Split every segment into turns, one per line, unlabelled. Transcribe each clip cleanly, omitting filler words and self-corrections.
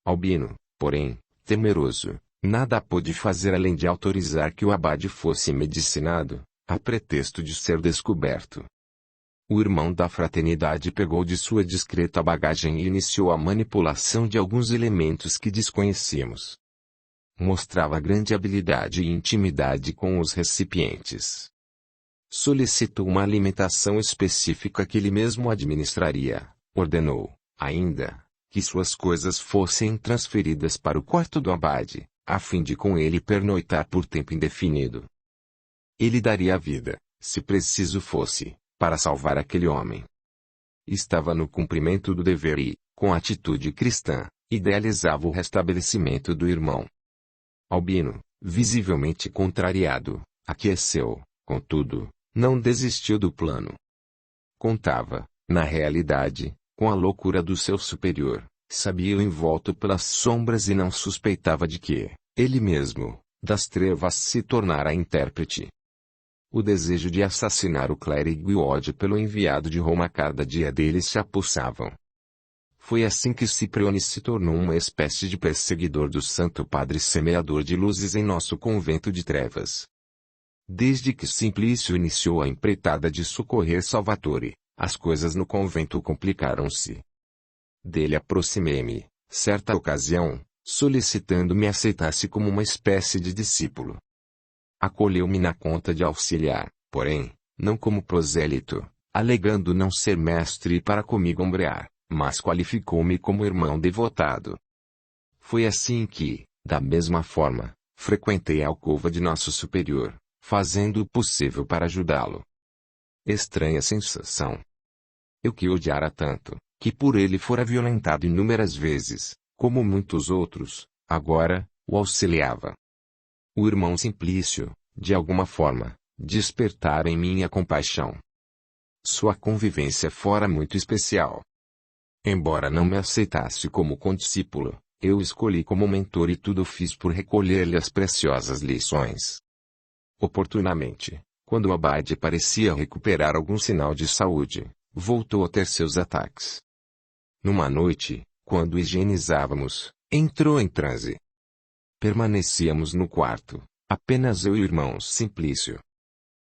Albino, porém, temeroso, nada pôde fazer além de autorizar que o abade fosse medicinado, a pretexto de ser descoberto. O irmão da fraternidade pegou de sua discreta bagagem e iniciou a manipulação de alguns elementos que desconhecíamos. Mostrava grande habilidade e intimidade com os recipientes. Solicitou uma alimentação específica que ele mesmo administraria. Ordenou, ainda, que suas coisas fossem transferidas para o quarto do abade, a fim de com ele pernoitar por tempo indefinido. Ele daria a vida, se preciso fosse, para salvar aquele homem. Estava no cumprimento do dever e, com atitude cristã, idealizava o restabelecimento do irmão. Albino, visivelmente contrariado, aqueceu, contudo, não desistiu do plano. Contava, na realidade, com a loucura do seu superior, sabia-o envolto pelas sombras e não suspeitava de que, ele mesmo, das trevas se tornara intérprete. O desejo de assassinar o clérigo e o ódio pelo enviado de Roma a cada dia dele se apossavam. Foi assim que Ciprione se tornou uma espécie de perseguidor do Santo Padre semeador de luzes em nosso convento de trevas. Desde que Simplício iniciou a empreitada de socorrer Salvatore, as coisas no convento complicaram-se. Dele aproximei-me, certa ocasião, solicitando me aceitasse como uma espécie de discípulo. Acolheu-me na conta de auxiliar, porém, não como prosélito, alegando não ser mestre para comigo ombrear, mas qualificou-me como irmão devotado. Foi assim que, da mesma forma, frequentei a alcova de nosso superior, fazendo o possível para ajudá-lo. Estranha sensação. Eu que o odiara tanto, que por ele fora violentado inúmeras vezes, como muitos outros, agora, o auxiliava. O irmão Simplício, de alguma forma, despertara em mim a compaixão. Sua convivência fora muito especial. Embora não me aceitasse como condiscípulo, eu o escolhi como mentor e tudo fiz por recolher-lhe as preciosas lições. Oportunamente, quando o abade parecia recuperar algum sinal de saúde, voltou a ter seus ataques. Numa noite, quando higienizávamos, entrou em transe. Permanecíamos no quarto, apenas eu e o irmão Simplício.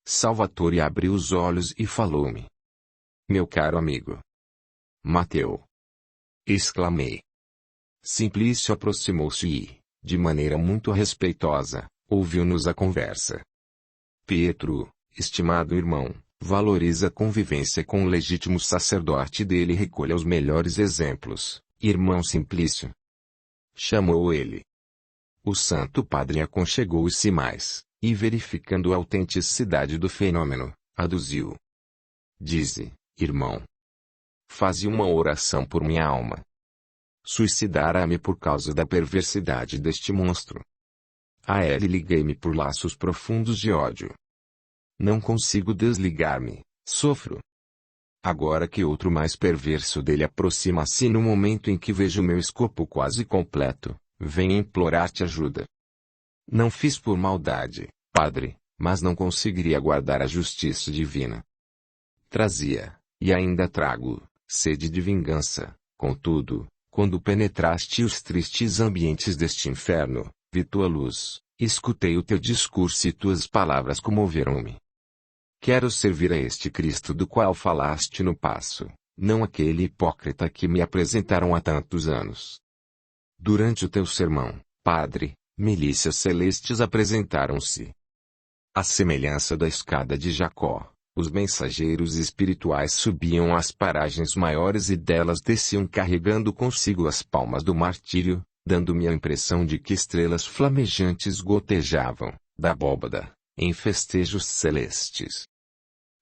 Salvatore abriu os olhos e falou-me. Meu caro amigo. Mateu. Exclamei. Simplício aproximou-se e, de maneira muito respeitosa, ouviu-nos a conversa. Pietro, estimado irmão, valoriza a convivência com o legítimo sacerdote dele e recolha os melhores exemplos, irmão Simplício. Chamou ele. O Santo Padre aconchegou-se mais, e verificando a autenticidade do fenômeno, aduziu. Dize, irmão. Faze uma oração por minha alma. Suicidara-me por causa da perversidade deste monstro. A ele liguei-me por laços profundos de ódio. Não consigo desligar-me, sofro. Agora que outro mais perverso dele aproxima-se no momento em que vejo meu escopo quase completo, venho implorar-te ajuda. Não fiz por maldade, padre, mas não conseguiria guardar a justiça divina. Trazia, e ainda trago, sede de vingança, contudo, quando penetraste os tristes ambientes deste inferno, vi tua luz, escutei o teu discurso e tuas palavras comoveram-me. Quero servir a este Cristo do qual falaste no passo, não aquele hipócrita que me apresentaram há tantos anos. Durante o teu sermão, padre, milícias celestes apresentaram-se. À semelhança da escada de Jacó, os mensageiros espirituais subiam às paragens maiores e delas desciam carregando consigo as palmas do martírio, dando-me a impressão de que estrelas flamejantes gotejavam, da abóbada, em festejos celestes.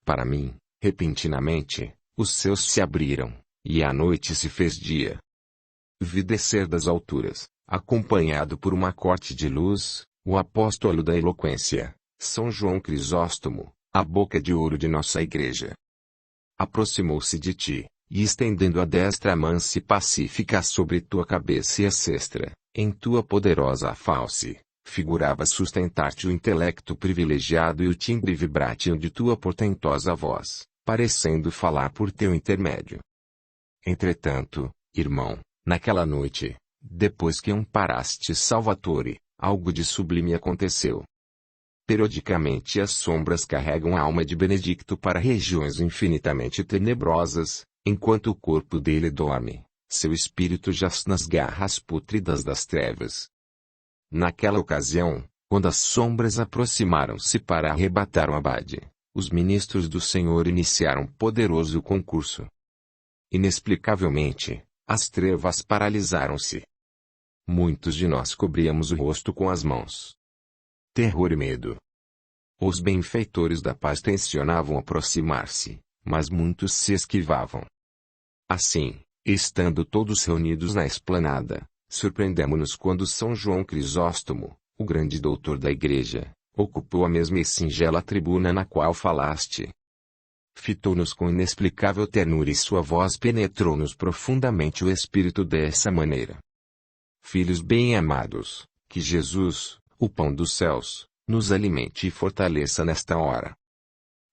Para mim, repentinamente, os céus se abriram, e a noite se fez dia. Vi descer das alturas, acompanhado por uma corte de luz, o apóstolo da eloquência, São João Crisóstomo, a boca de ouro de nossa igreja. Aproximou-se de ti, e estendendo a destra mansa e pacífica sobre tua cabeça e a sestra, em tua poderosa fauce, figurava sustentar-te o intelecto privilegiado e o timbre vibrátil de tua portentosa voz, parecendo falar por teu intermédio. Entretanto, irmão, naquela noite, Depois que amparaste Salvatore, algo de sublime aconteceu. Periodicamente as sombras carregam a alma de Benedicto para regiões infinitamente tenebrosas, enquanto o corpo dele dorme, seu espírito jaz nas garras pútridas das trevas. Naquela ocasião, quando as sombras aproximaram-se para arrebatar o abade, os ministros do Senhor iniciaram poderoso concurso. Inexplicavelmente, as trevas paralisaram-se. Muitos de nós cobríamos o rosto com as mãos. Terror e medo. Os benfeitores da paz tensionavam aproximar-se, mas muitos se esquivavam. Assim, estando todos reunidos na esplanada, surpreendemo-nos quando São João Crisóstomo, o grande doutor da igreja, ocupou a mesma e singela tribuna na qual falaste. Fitou-nos com inexplicável ternura e sua voz penetrou-nos profundamente o espírito dessa maneira. Filhos bem-amados, que Jesus, o pão dos céus, nos alimente e fortaleça nesta hora.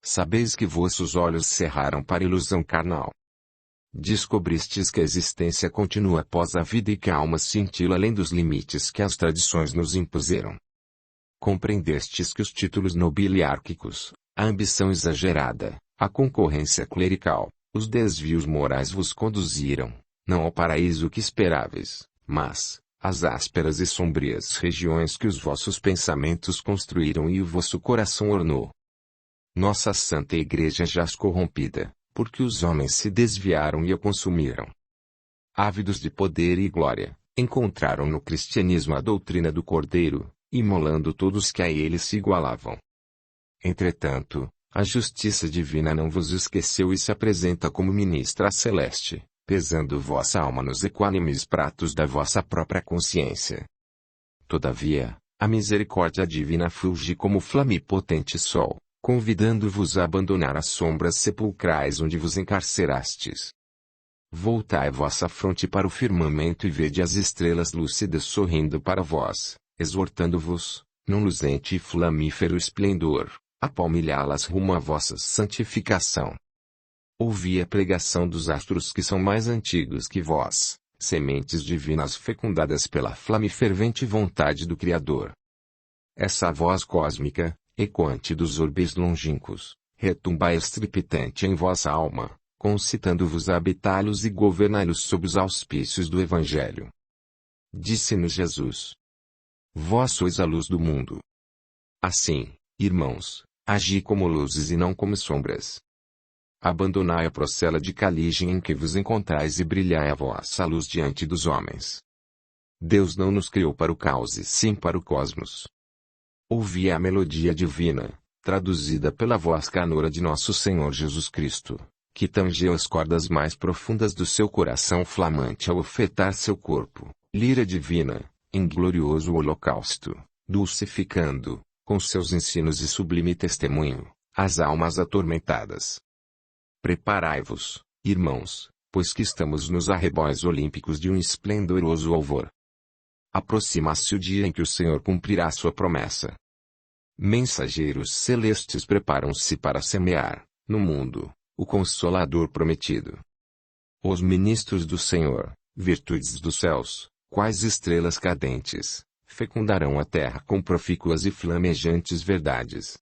Sabeis que vossos olhos cerraram para a ilusão carnal. Descobristes que a existência continua após a vida e que a alma cintila além dos limites que as tradições nos impuseram. Compreendestes que os títulos nobiliárquicos, a ambição exagerada, a concorrência clerical, os desvios morais vos conduziram, não ao paraíso que esperáveis, mas às ásperas e sombrias regiões que os vossos pensamentos construíram e o vosso coração ornou. Nossa Santa Igreja jaz corrompida, porque os homens se desviaram e a consumiram. Ávidos de poder e glória, encontraram no cristianismo a doutrina do Cordeiro, imolando todos que a ele se igualavam. Entretanto, a justiça divina não vos esqueceu e se apresenta como ministra celeste, pesando vossa alma nos equânimes pratos da vossa própria consciência. Todavia, a misericórdia divina fulge como flamipotente sol, convidando-vos a abandonar as sombras sepulcrais onde vos encarcerastes. Voltai vossa fronte para o firmamento e vede as estrelas lúcidas sorrindo para vós, exortando-vos, num luzente e flamífero esplendor, a palmilhá-las rumo à vossa santificação. Ouvi a pregação dos astros que são mais antigos que vós, sementes divinas fecundadas pela flame-fervente vontade do Criador. Essa voz cósmica, ecoante dos orbes longínquos, retumba estrepitante em vossa alma, concitando-vos a habitá-los e governá-los sob os auspícios do Evangelho. Disse-nos Jesus: Vós sois a luz do mundo. Assim, irmãos, agi como luzes e não como sombras. Abandonai a procela de caligem em que vos encontrais e brilhai a vossa luz diante dos homens. Deus não nos criou para o caos e sim para o cosmos. Ouvi a melodia divina, traduzida pela voz canora de nosso Senhor Jesus Cristo, que tangeu as cordas mais profundas do seu coração flamante ao ofertar seu corpo, lira divina, em glorioso holocausto, dulcificando, com seus ensinos e sublime testemunho, as almas atormentadas. Preparai-vos, irmãos, pois que estamos nos arrebóis olímpicos de um esplendoroso alvor. Aproxima-se o dia em que o Senhor cumprirá sua promessa. Mensageiros celestes preparam-se para semear, no mundo, o Consolador prometido. Os ministros do Senhor, virtudes dos céus, quais estrelas cadentes, fecundarão a terra com profícuas e flamejantes verdades.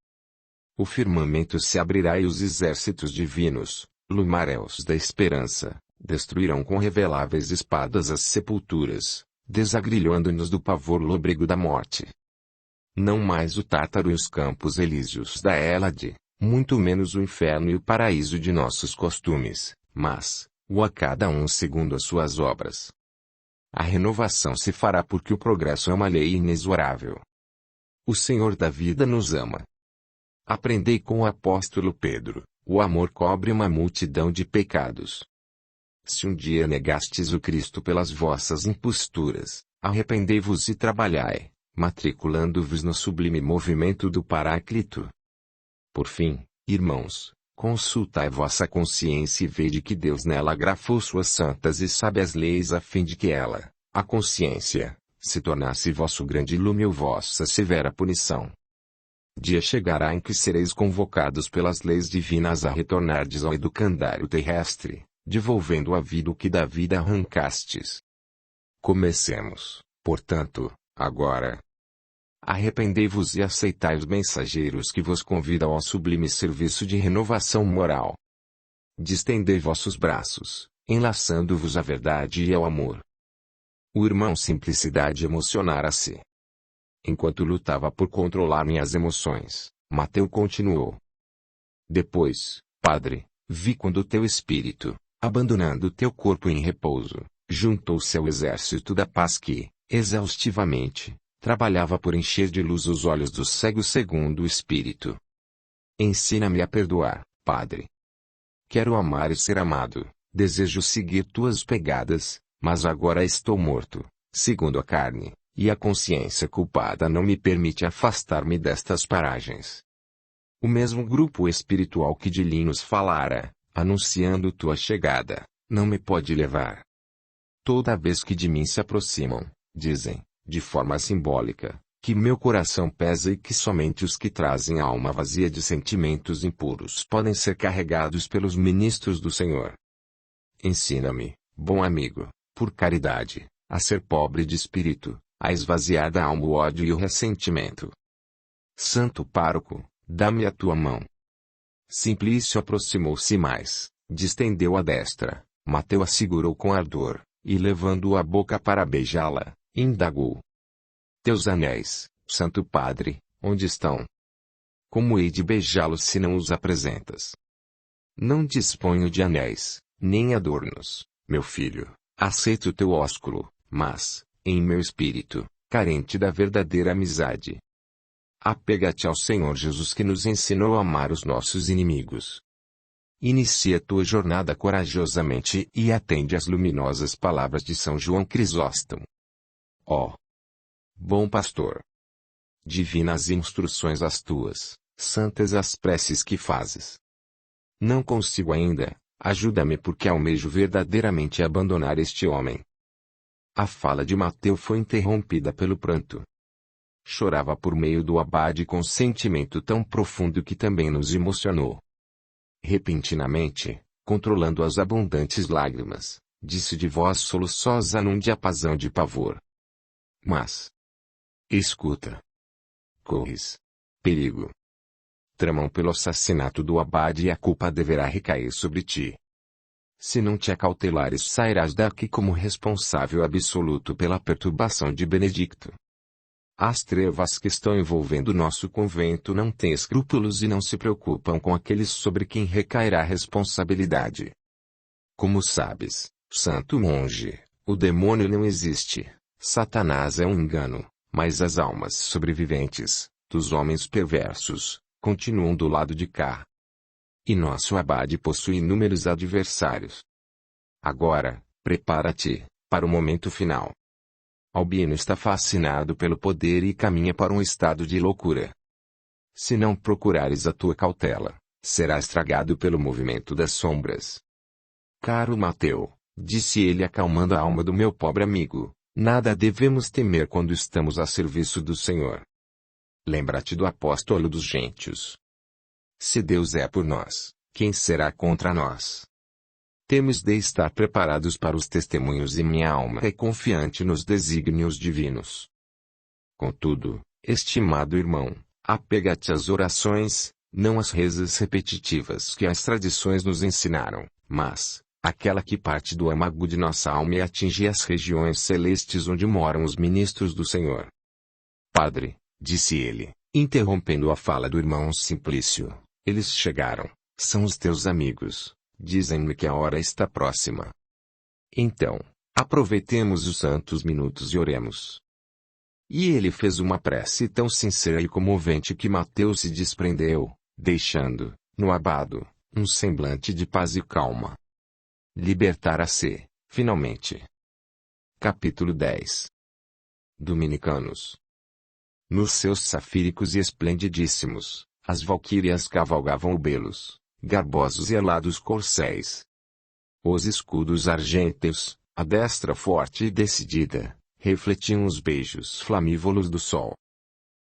O firmamento se abrirá e os exércitos divinos, lumaréus da esperança, destruirão com reveláveis espadas as sepulturas, desagrilhando-nos do pavor lôbrego da morte. Não mais o Tártaro e os campos elíseos da Hélade, muito menos o inferno e o paraíso de nossos costumes, mas, o a cada um segundo as suas obras. A renovação se fará porque o progresso é uma lei inexorável. O Senhor da vida nos ama. Aprendei com o apóstolo Pedro, o amor cobre uma multidão de pecados. Se um dia negastes o Cristo pelas vossas imposturas, arrependei-vos e trabalhai, matriculando-vos no sublime movimento do Paráclito. Por fim, irmãos, consultai vossa consciência e vede que Deus nela grafou suas santas e sábias leis a fim de que ela, a consciência, se tornasse vosso grande lume ou vossa severa punição. Dia chegará em que sereis convocados pelas leis divinas a retornardes ao educandário terrestre, devolvendo à vida o que da vida arrancastes. Comecemos, portanto, agora. Arrependei-vos e aceitai os mensageiros que vos convidam ao sublime serviço de renovação moral. Distendei vossos braços, enlaçando-vos à verdade e ao amor. O irmão Simplicidade emocionara-se. Enquanto lutava por controlar minhas emoções, Mateu continuou. Depois, Padre, vi quando teu espírito, abandonando teu corpo em repouso, juntou-se ao exército da paz que, exaustivamente, trabalhava por encher de luz os olhos dos cegos segundo o Espírito. Ensina-me a perdoar, Padre. Quero amar e ser amado, desejo seguir tuas pegadas, mas agora estou morto, segundo a carne, e a consciência culpada não me permite afastar-me destas paragens. O mesmo grupo espiritual que de Linus falara, anunciando tua chegada, não me pode levar. Toda vez que de mim se aproximam, dizem, de forma simbólica, que meu coração pesa e que somente os que trazem a alma vazia de sentimentos impuros podem ser carregados pelos ministros do Senhor. Ensina-me, bom amigo, por caridade, a ser pobre de espírito, a esvaziar da alma o ódio e o ressentimento. Santo pároco, dá-me a tua mão. Simplício aproximou-se mais, distendeu a destra, Mateu a segurou com ardor, e levando-o à boca para beijá-la, indagou. Teus anéis, Santo Padre, onde estão? Como hei de beijá-los se não os apresentas? Não disponho de anéis, nem adornos, meu filho, aceito o teu ósculo, mas, em meu espírito, carente da verdadeira amizade. Apega-te ao Senhor Jesus que nos ensinou a amar os nossos inimigos. Inicia tua jornada corajosamente e atende às luminosas palavras de São João Crisóstomo. Ó bom pastor! Divinas instruções as tuas, santas as preces que fazes. Não consigo ainda, ajuda-me porque almejo verdadeiramente abandonar este homem. A fala de Mateu foi interrompida pelo pranto. Chorava por meio do abade com sentimento tão profundo que também nos emocionou. Repentinamente, controlando as abundantes lágrimas, disse de voz soluçosa num diapasão de pavor. Mas, escuta. Corres perigo. Tramam pelo assassinato do abade e a culpa deverá recair sobre ti. Se não te acautelares sairás daqui como responsável absoluto pela perturbação de Benedicto. As trevas que estão envolvendo nosso convento não têm escrúpulos e não se preocupam com aqueles sobre quem recairá a responsabilidade. Como sabes, santo monge, o demônio não existe, Satanás é um engano, mas as almas sobreviventes, dos homens perversos, continuam do lado de cá. E nosso abade possui inúmeros adversários. Agora, prepara-te, para o momento final. Albino está fascinado pelo poder e caminha para um estado de loucura. Se não procurares a tua cautela, será estragado pelo movimento das sombras. Caro Mateu, disse ele acalmando a alma do meu pobre amigo, nada devemos temer quando estamos a serviço do Senhor. Lembra-te do apóstolo dos gentios. Se Deus é por nós, quem será contra nós? Temos de estar preparados para os testemunhos e minha alma é confiante nos desígnios divinos. Contudo, estimado irmão, apega-te às orações, não às rezas repetitivas que as tradições nos ensinaram, mas, aquela que parte do âmago de nossa alma e atinge as regiões celestes onde moram os ministros do Senhor. Padre, disse ele, interrompendo a fala do irmão Simplício, eles chegaram, são os teus amigos. Dizem-me que a hora está próxima. Então, aproveitemos os santos minutos e oremos. E ele fez uma prece tão sincera e comovente que Mateu se desprendeu, deixando, no abado, um semblante de paz e calma. Libertara-se, finalmente. Capítulo 10. Dominicanos. Nos seus safíricos e esplendidíssimos, as valquírias cavalgavam belos, garbosos e alados corcéis. Os escudos argênteos, a destra forte e decidida, refletiam os beijos flamívolos do sol.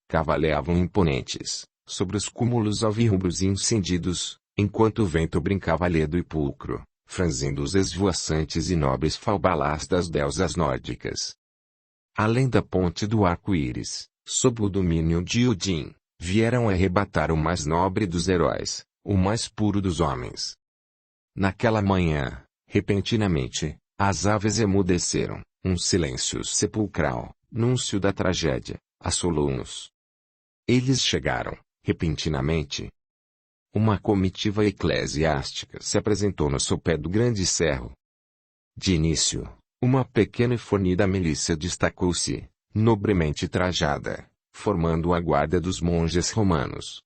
Cavaleavam imponentes, sobre os cúmulos alvirrubros e incendidos, enquanto o vento brincava ledo e pulcro, franzindo os esvoaçantes e nobres falbalás das deusas nórdicas. Além da ponte do arco-íris, sob o domínio de Odin, vieram arrebatar o mais nobre dos heróis, o mais puro dos homens. Naquela manhã, repentinamente, as aves emudeceram, um silêncio sepulcral, núncio da tragédia, assolou-nos. Eles chegaram, repentinamente. Uma comitiva eclesiástica se apresentou no sopé do grande cerro. De início, uma pequena e fornida milícia destacou-se, nobremente trajada, formando a guarda dos monges romanos.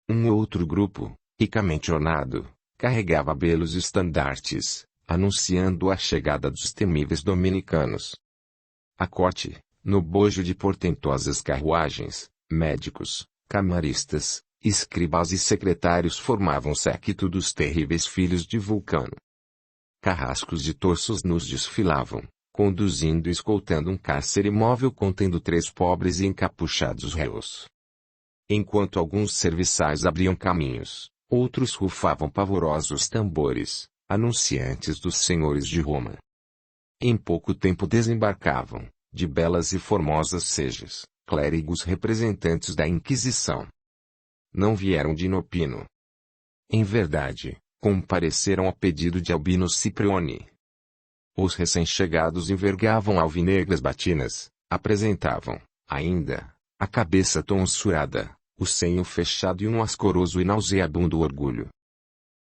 Um outro grupo, ricamente ornado, carregava belos estandartes, anunciando a chegada dos temíveis dominicanos. A corte, no bojo de portentosas carruagens, médicos, camaristas, escribas e secretários formavam o séquito dos terríveis filhos de Vulcano. Carrascos de torsos nus desfilavam, conduzindo e escoltando um cárcere móvel contendo 3 pobres e encapuchados réus. Enquanto alguns serviçais abriam caminhos, outros rufavam pavorosos tambores, anunciantes dos senhores de Roma. Em pouco tempo desembarcavam, de belas e formosas sejas, clérigos representantes da Inquisição. Não vieram de Nopino. Em verdade, compareceram a pedido de Albino Ciprione. Os recém-chegados envergavam alvinegras batinas, apresentavam, ainda, a cabeça tonsurada, o senho fechado e um ascoroso e nauseabundo orgulho.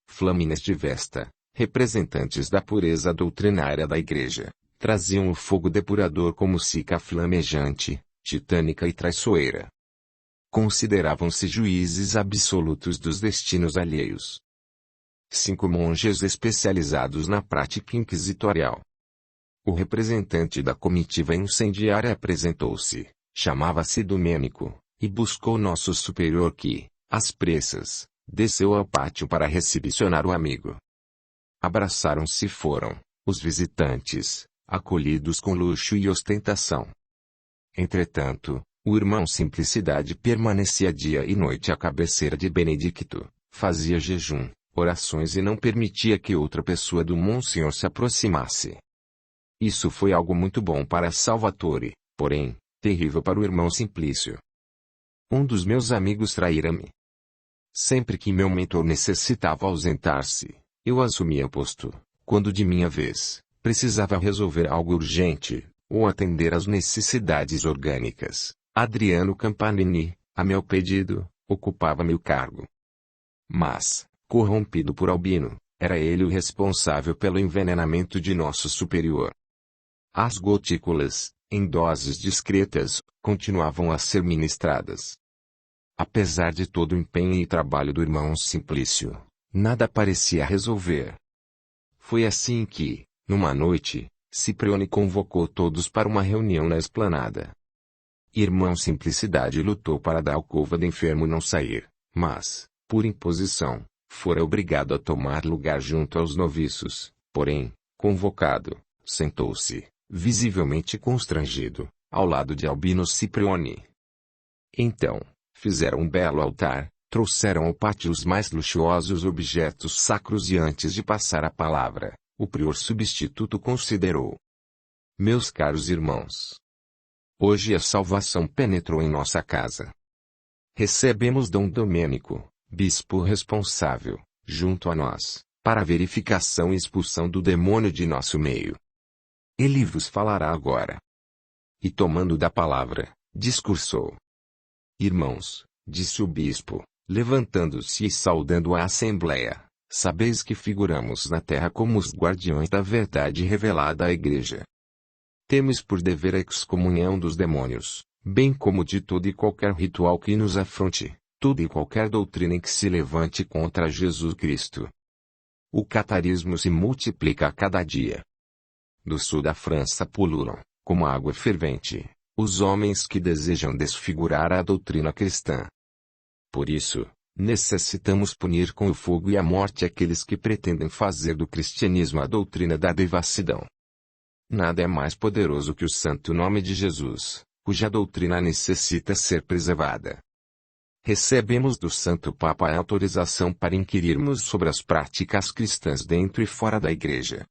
Flâmines de vesta, representantes da pureza doutrinária da Igreja, traziam o fogo depurador como sica flamejante, titânica e traiçoeira. Consideravam-se juízes absolutos dos destinos alheios. 5 monges especializados na prática inquisitorial. O representante da comitiva incendiária apresentou-se, chamava-se Domênico, e buscou nosso superior que, às pressas, desceu ao pátio para recepcionar o amigo. Abraçaram-se e foram, os visitantes, acolhidos com luxo e ostentação. Entretanto, o irmão Simplicidade permanecia dia e noite à cabeceira de Benedicto, fazia jejum, orações e não permitia que outra pessoa do Monsenhor se aproximasse. Isso foi algo muito bom para Salvatore, porém, terrível para o irmão Simplício. Um dos meus amigos traíra-me. Sempre que meu mentor necessitava ausentar-se, eu assumia o posto, quando de minha vez, precisava resolver algo urgente, ou atender às necessidades orgânicas. Adriano Campanini, a meu pedido, ocupava meu cargo. Mas, corrompido por Albino, era ele o responsável pelo envenenamento de nosso superior. As gotículas, em doses discretas, continuavam a ser ministradas. Apesar de todo o empenho e trabalho do irmão Simplício, nada parecia resolver. Foi assim que, numa noite, Ciprione convocou todos para uma reunião na esplanada. Irmão Simplicidade lutou para da alcova do enfermo não sair, mas, por imposição, fora obrigado a tomar lugar junto aos noviços, porém, convocado, sentou-se, visivelmente constrangido, ao lado de Albino Ciprione. Então, fizeram um belo altar, trouxeram ao pátio os mais luxuosos objetos sacros e antes de passar a palavra, o prior substituto considerou: meus caros irmãos, hoje a salvação penetrou em nossa casa. Recebemos Dom Domênico, bispo responsável, junto a nós, para a verificação e expulsão do demônio de nosso meio. Ele vos falará agora. E tomando da palavra, discursou. Irmãos, disse o bispo, levantando-se e saudando a assembleia, sabeis que figuramos na terra como os guardiões da verdade revelada à Igreja. Temos por dever a excomunhão dos demônios, bem como de todo e qualquer ritual que nos afronte, toda e qualquer doutrina que se levante contra Jesus Cristo. O catarismo se multiplica a cada dia. Do sul da França pululam, como água fervente, os homens que desejam desfigurar a doutrina cristã. Por isso, necessitamos punir com o fogo e a morte aqueles que pretendem fazer do cristianismo a doutrina da devassidão. Nada é mais poderoso que o santo nome de Jesus, cuja doutrina necessita ser preservada. recebemos do Santo Papa a autorização para inquirirmos sobre as práticas cristãs dentro e fora da Igreja.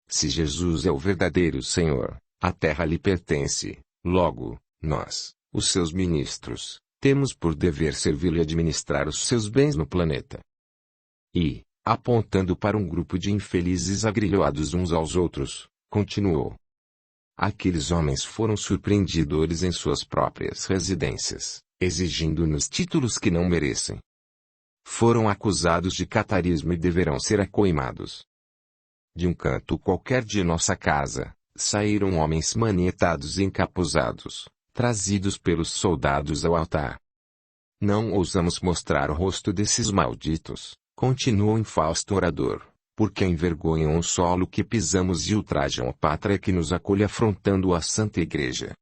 Se Jesus é o verdadeiro Senhor, a terra lhe pertence, logo, nós, os seus ministros, temos por dever servi-lo e administrar os seus bens no planeta. E, apontando para um grupo de infelizes agrilhoados uns aos outros, continuou. Aqueles homens foram surpreendidores em suas próprias residências, exigindo-nos títulos que não merecem. Foram acusados de catarismo e deverão ser acoimados. De um canto qualquer de nossa casa, saíram homens manietados e encapuzados, trazidos pelos soldados ao altar. Não ousamos mostrar o rosto desses malditos, continuou o infausto orador, porque envergonham o solo que pisamos e ultrajam a pátria que nos acolhe afrontando a Santa Igreja.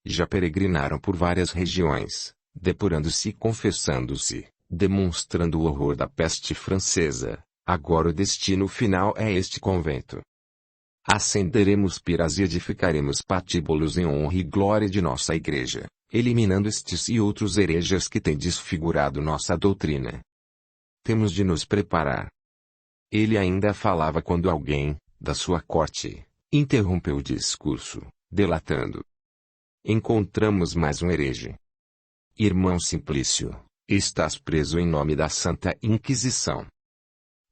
Já peregrinaram por várias regiões, depurando-se e confessando-se, demonstrando o horror da peste francesa. Agora o destino final é este convento. Acenderemos piras e edificaremos patíbulos em honra e glória de nossa Igreja, eliminando estes e outros hereges que têm desfigurado nossa doutrina. Temos de nos preparar. Ele ainda falava quando alguém, da sua corte, interrompeu o discurso, delatando. Encontramos mais um herege. Irmão Simplício, estás preso em nome da Santa Inquisição.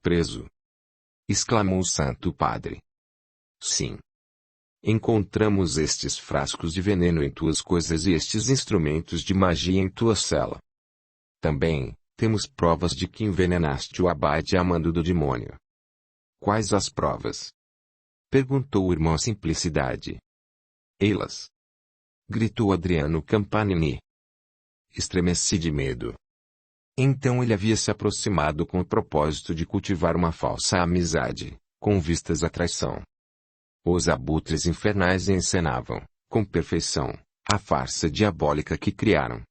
Preso? Exclamou o Santo Padre. Sim. Encontramos estes frascos de veneno em tuas coisas e estes instrumentos de magia em tua cela. Também, temos provas de que envenenaste o abade a mando do demônio. Quais as provas? Perguntou o irmão Simplicidade. Elas. Gritou Adriano Campanini. Estremeci de medo. Então ele havia se aproximado com o propósito de cultivar uma falsa amizade, com vistas à traição. Os abutres infernais encenavam, com perfeição, a farsa diabólica que criaram.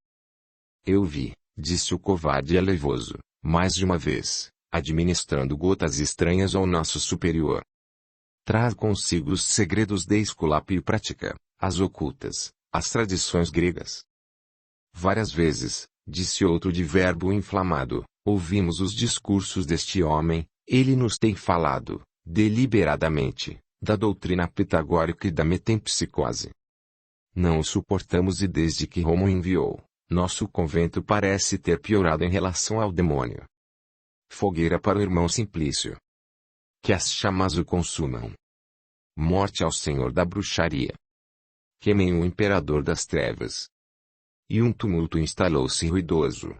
Eu vi, disse o covarde aleivoso, mais de uma vez, administrando gotas estranhas ao nosso superior. Traz consigo os segredos de Esculápio e prática, as ocultas, as tradições gregas. Várias vezes, disse outro de verbo inflamado, ouvimos os discursos deste homem, ele nos tem falado, deliberadamente, da doutrina pitagórica e da metempsicose. Não o suportamos e desde que Roma o enviou, nosso convento parece ter piorado em relação ao demônio. Fogueira para o irmão Simplício. Que as chamas o consumam. Morte ao senhor da bruxaria. Queimem o imperador das trevas. E um tumulto instalou-se ruidoso.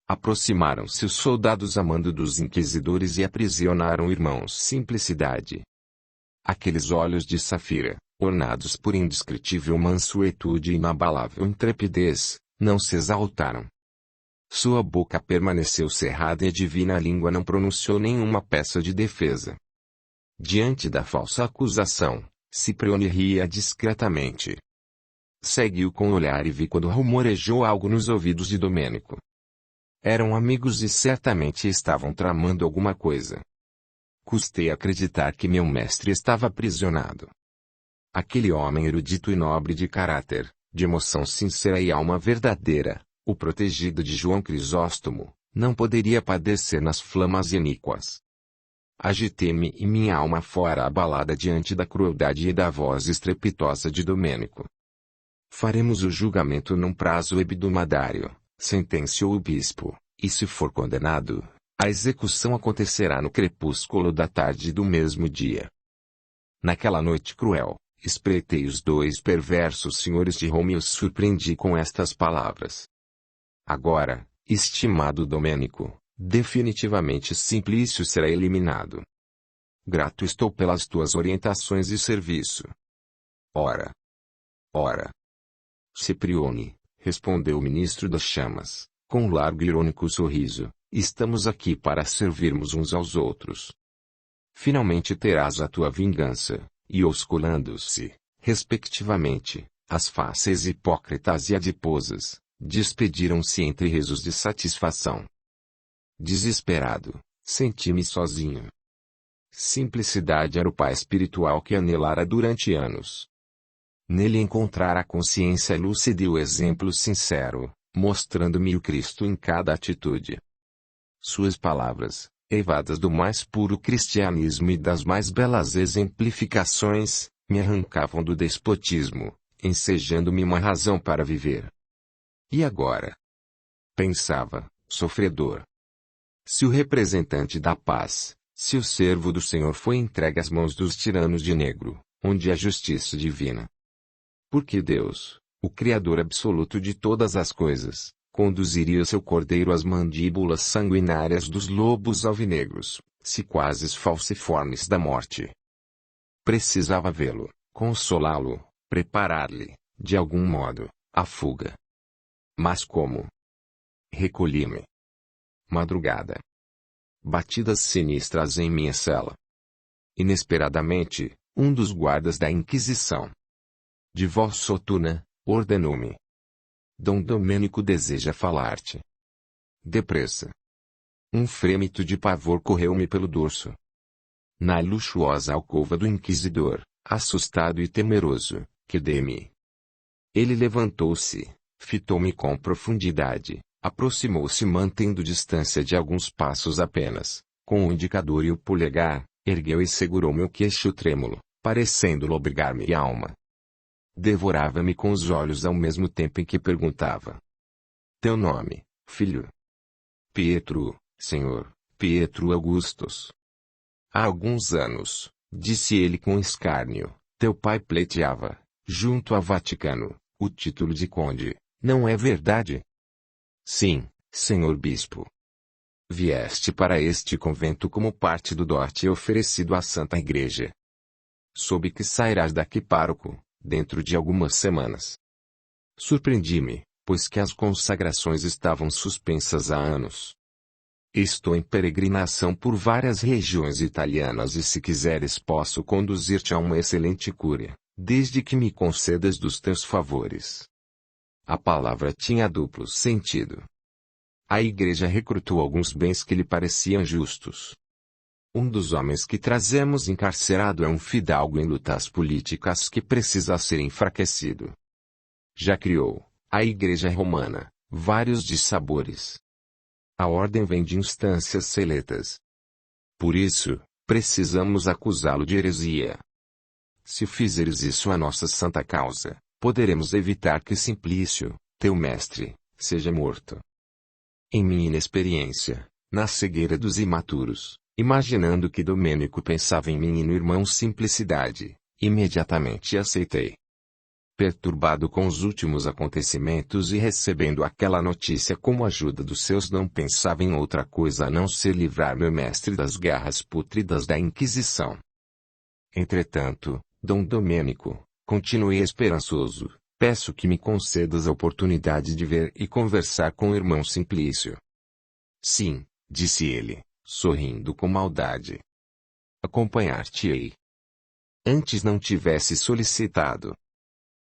Aproximaram-se os soldados a mando dos inquisidores e aprisionaram o irmão Simplicidade. Aqueles olhos de safira, ornados por indescritível mansuetude e inabalável intrepidez, não se exaltaram. Sua boca permaneceu cerrada e a divina língua não pronunciou nenhuma peça de defesa. Diante da falsa acusação, Ciprione ria discretamente. Seguiu com o olhar e vi quando rumorejou algo nos ouvidos de Domênico. Eram amigos e certamente estavam tramando alguma coisa. Custei acreditar que meu mestre estava aprisionado. Aquele homem erudito e nobre de caráter, de emoção sincera e alma verdadeira, o protegido de João Crisóstomo, não poderia padecer nas flamas iníquas. Agitei-me e minha alma fora abalada diante da crueldade e da voz estrepitosa de Domênico. Faremos o julgamento num prazo hebdomadário, sentenciou o bispo, e se for condenado, a execução acontecerá no crepúsculo da tarde do mesmo dia. Naquela noite cruel, espreitei os dois perversos senhores de Roma e os surpreendi com estas palavras. Agora, estimado Domênico, definitivamente Simplício será eliminado. Grato estou pelas tuas orientações e serviço. Ora. Ciprione, respondeu o ministro das chamas, com um largo e irônico sorriso, estamos aqui para servirmos uns aos outros. Finalmente terás a tua vingança, e osculando-se, respectivamente, as faces hipócritas e adiposas, despediram-se entre risos de satisfação. Desesperado, senti-me sozinho. Simplicidade era o pai espiritual que anelara durante anos. Nele encontrara a consciência lúcida e o exemplo sincero, mostrando-me o Cristo em cada atitude. Suas palavras, eivadas do mais puro cristianismo e das mais belas exemplificações, me arrancavam do despotismo, ensejando-me uma razão para viver. E agora? Pensava, sofredor. Se o representante da paz, se o servo do Senhor foi entregue às mãos dos tiranos de negro, onde há justiça divina? Por que Deus, o Criador absoluto de todas as coisas, conduziria seu cordeiro às mandíbulas sanguinárias dos lobos alvinegros, se quase falciformes da morte? Precisava vê-lo, consolá-lo, preparar-lhe, de algum modo, a fuga. Mas como? Recolhi-me. Madrugada. Batidas sinistras em minha cela. Inesperadamente, um dos guardas da Inquisição, de voz soturna, ordenou-me: Dom Domênico deseja falar-te. Depressa. Um frêmito de pavor correu-me pelo dorso. Na luxuosa alcova do inquisidor, assustado e temeroso, quedei-me. Ele levantou-se, fitou-me com profundidade, aproximou-se mantendo distância de alguns passos apenas, com o indicador e o polegar, ergueu e segurou meu queixo trêmulo, parecendo lobrigar-me a alma. Devorava-me com os olhos ao mesmo tempo em que perguntava: Teu nome, filho? Pietro, senhor, Pietro Augustus. Há alguns anos, disse ele com escárnio, teu pai pleiteava, junto ao Vaticano, o título de conde, não é verdade? Sim, senhor bispo. Vieste para este convento como parte do dote oferecido à Santa Igreja. Soube que sairás daqui pároco, dentro de algumas semanas. Surpreendi-me, pois que as consagrações estavam suspensas há anos. Estou em peregrinação por várias regiões italianas e se quiseres posso conduzir-te a uma excelente cúria, desde que me concedas dos teus favores. A palavra tinha duplo sentido. A igreja recrutou alguns bens que lhe pareciam justos. Um dos homens que trazemos encarcerado é um fidalgo em lutas políticas que precisa ser enfraquecido. Já criou, a igreja romana, vários dissabores. A ordem vem de instâncias seletas. Por isso, precisamos acusá-lo de heresia. Se fizeres isso à nossa santa causa, poderemos evitar que Simplício, teu mestre, seja morto. Em minha inexperiência, na cegueira dos imaturos, imaginando que Domênico pensava em mim e no irmão Simplicidade, imediatamente aceitei. Perturbado com os últimos acontecimentos e recebendo aquela notícia como ajuda dos seus, não pensava em outra coisa a não ser livrar meu mestre das garras pútridas da Inquisição. Entretanto, Dom Domênico, continuei esperançoso, peço que me concedas a oportunidade de ver e conversar com o irmão Simplício. Sim, disse ele, sorrindo com maldade. Acompanhar-te-ei. Antes não tivesse solicitado.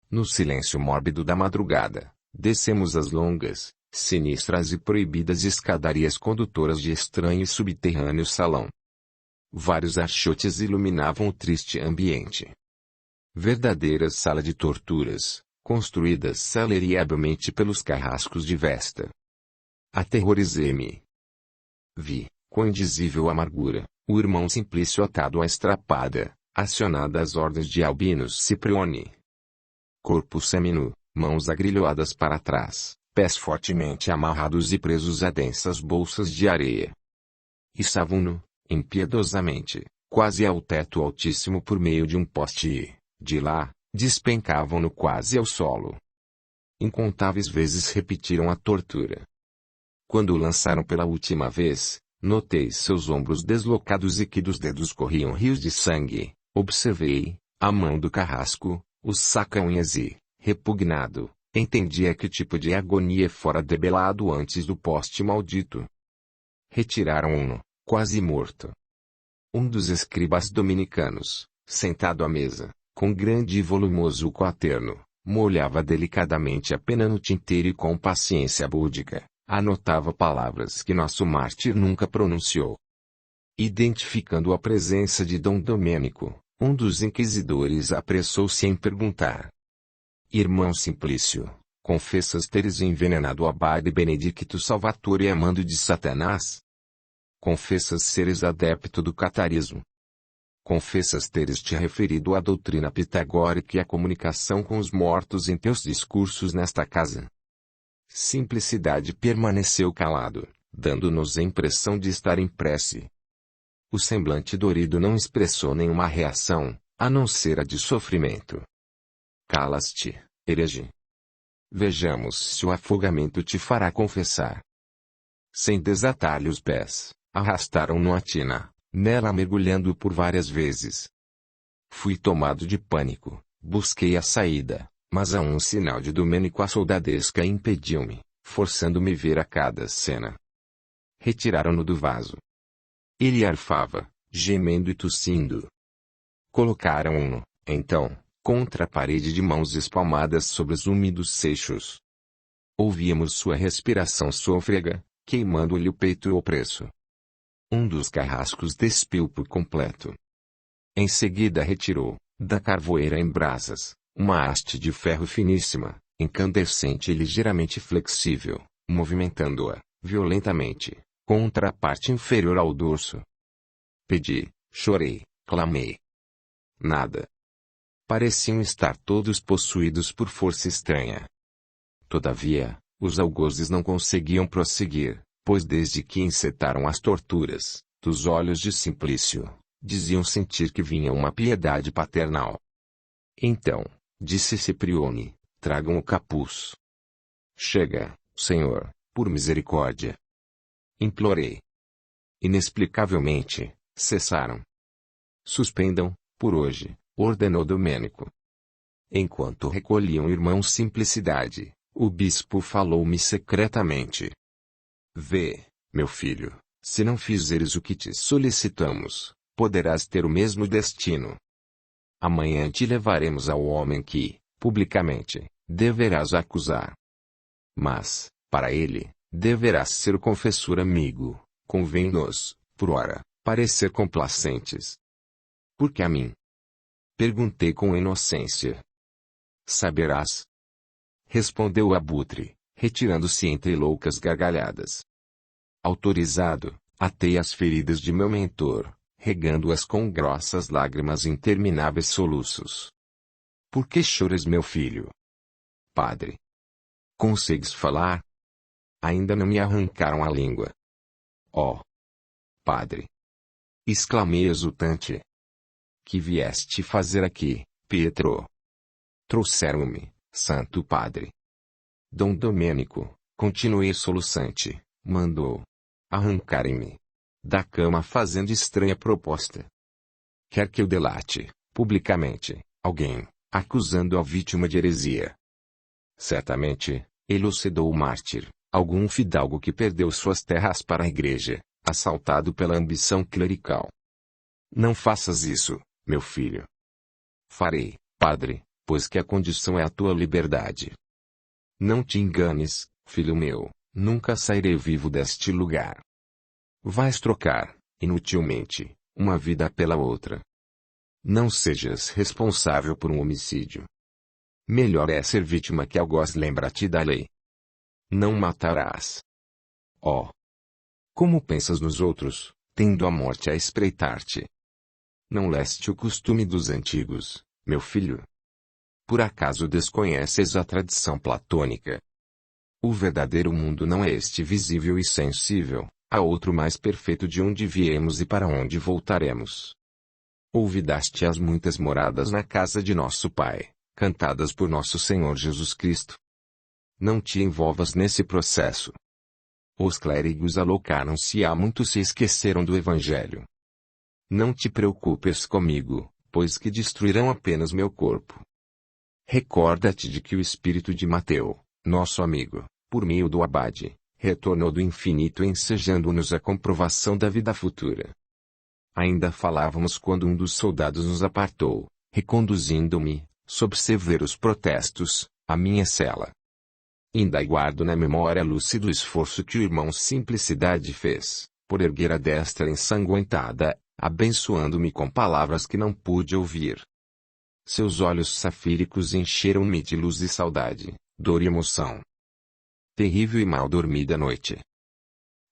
No silêncio mórbido da madrugada, descemos as longas, sinistras e proibidas escadarias condutoras de estranho e subterrâneo salão. Vários achotes iluminavam o triste ambiente. Verdadeira sala de torturas, construídas salariavelmente pelos carrascos de Vesta. Aterrorizei-me. Vi, com indizível amargura, o irmão Simplício atado à estrapada, acionada às ordens de Albino Ciprione. Corpo seminu, mãos agrilhoadas para trás, pés fortemente amarrados e presos a densas bolsas de areia. Içavam-no, impiedosamente, quase ao teto altíssimo por meio de um poste e, de lá, despencavam-no quase ao solo. Incontáveis vezes repetiram a tortura. Quando o lançaram pela última vez, notei seus ombros deslocados e que dos dedos corriam rios de sangue. Observei, a mão do carrasco, os saca-unhas e, repugnado, entendia que tipo de agonia fora debelado antes do poste maldito. Retiraram-no, quase morto. Um dos escribas dominicanos, sentado à mesa, com grande e volumoso quaterno, molhava delicadamente a pena no tinteiro e com paciência búdica, anotava palavras que nosso mártir nunca pronunciou. Identificando a presença de Dom Domênico, um dos inquisidores apressou-se em perguntar: Irmão Simplício, Confessas teres envenenado o abade Benedicto Salvatore amando de Satanás? Confessas seres adepto do catarismo? Confessas teres te referido à doutrina pitagórica e à comunicação com os mortos em teus discursos nesta casa? Simplicidade permaneceu calado, dando-nos a impressão de estar em prece. O semblante dorido não expressou nenhuma reação, a não ser a de sofrimento. Calas-te, herege. Vejamos se o afogamento te fará confessar. Sem desatar-lhe os pés, arrastaram-no à tina, nela mergulhando por várias vezes. Fui tomado de pânico, busquei a saída, mas a um sinal de Domênico a soldadesca impediu-me, forçando-me ver a cada cena. Retiraram-no do vaso. Ele arfava, gemendo e tossindo. Colocaram-no, então, contra a parede de mãos espalmadas sobre os úmidos seixos. Ouvíamos sua respiração sôfrega, queimando-lhe o peito e o preço. Um dos carrascos despiu por completo. Em seguida retirou, da carvoeira em brasas, uma haste de ferro finíssima, incandescente e ligeiramente flexível, movimentando-a, violentamente, contra a parte inferior ao dorso. Pedi, chorei, clamei. Nada. Pareciam estar todos possuídos por força estranha. Todavia, os algozes não conseguiam prosseguir, pois desde que encetaram as torturas, dos olhos de Simplício, diziam sentir que vinha uma piedade paternal. Então, disse Ciprione, tragam o capuz. Chega, Senhor, por misericórdia. Implorei. Inexplicavelmente, cessaram. Suspendam, por hoje, ordenou Domênico. Enquanto recolhiam o irmão Simplicidade, o bispo falou-me secretamente. Vê, meu filho, se não fizeres o que te solicitamos, poderás ter o mesmo destino. Amanhã te levaremos ao homem que, publicamente, deverás acusar. Mas, para ele, deverás ser o confessor amigo, convém-nos, por ora, parecer complacentes. Porque a mim? Perguntei com inocência. Saberás. Respondeu o abutre, retirando-se entre loucas gargalhadas. Autorizado, atei as feridas de meu mentor, regando-as com grossas lágrimas e intermináveis soluços. Por que choras, meu filho? Padre. Consegues falar? Ainda não me arrancaram a língua. Oh! Padre! Exclamei exultante. Que vieste fazer aqui, Pietro? Trouxeram-me, Santo Padre. Dom Domênico, continuei soluçante, mandou arrancarem-me da cama fazendo estranha proposta. Quer que eu delate, publicamente, alguém, acusando a vítima de heresia. Certamente, elucidou o mártir, algum fidalgo que perdeu suas terras para a igreja, assaltado pela ambição clerical. Não faças isso, meu filho. Farei, padre, pois que a condição é a tua liberdade. Não te enganes, filho meu, nunca sairei vivo deste lugar. Vais trocar, inutilmente, uma vida pela outra. Não sejas responsável por um homicídio. Melhor é ser vítima que algoz, lembra-te da lei. Não matarás. Oh! Como pensas nos outros, tendo a morte a espreitar-te? Não leste o costume dos antigos, meu filho? Por acaso desconheces a tradição platônica? O verdadeiro mundo não é este visível e sensível, há outro mais perfeito de onde viemos e para onde voltaremos. Ouvidaste as muitas moradas na casa de nosso Pai, cantadas por nosso Senhor Jesus Cristo. Não te envolvas nesse processo. Os clérigos alocaram-se e há muito se esqueceram do Evangelho. Não te preocupes comigo, pois que destruirão apenas meu corpo. Recorda-te de que o espírito de Mateu, nosso amigo, por meio do abade, retornou do infinito ensejando-nos a comprovação da vida futura. Ainda falávamos quando um dos soldados nos apartou, reconduzindo-me, sob severos protestos, à minha cela. Ainda guardo na memória lúcido o esforço que o irmão Simplicidade fez, por erguer a destra ensanguentada, abençoando-me com palavras que não pude ouvir. Seus olhos safíricos encheram-me de luz e saudade, dor e emoção. Terrível e mal dormida noite.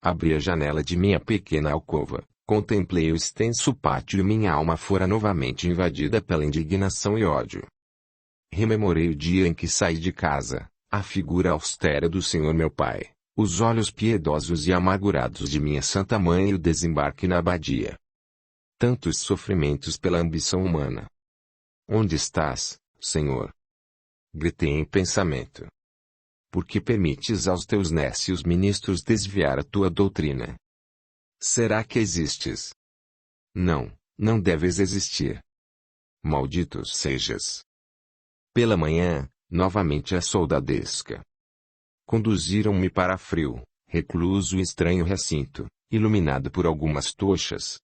Abri a janela de minha pequena alcova, contemplei o extenso pátio e minha alma fora novamente invadida pela indignação e ódio. Rememorei o dia em que saí de casa, a figura austera do Senhor meu Pai, os olhos piedosos e amargurados de minha Santa Mãe e o desembarque na abadia. Tantos sofrimentos pela ambição humana. Onde estás, Senhor? Gritei em pensamento. Por que permites aos teus nécios ministros desviar a tua doutrina? Será que existes? Não, não deves existir. Maldito sejas. Pela manhã, novamente a soldadesca. Conduziram-me para frio, recluso e estranho recinto, iluminado por algumas tochas.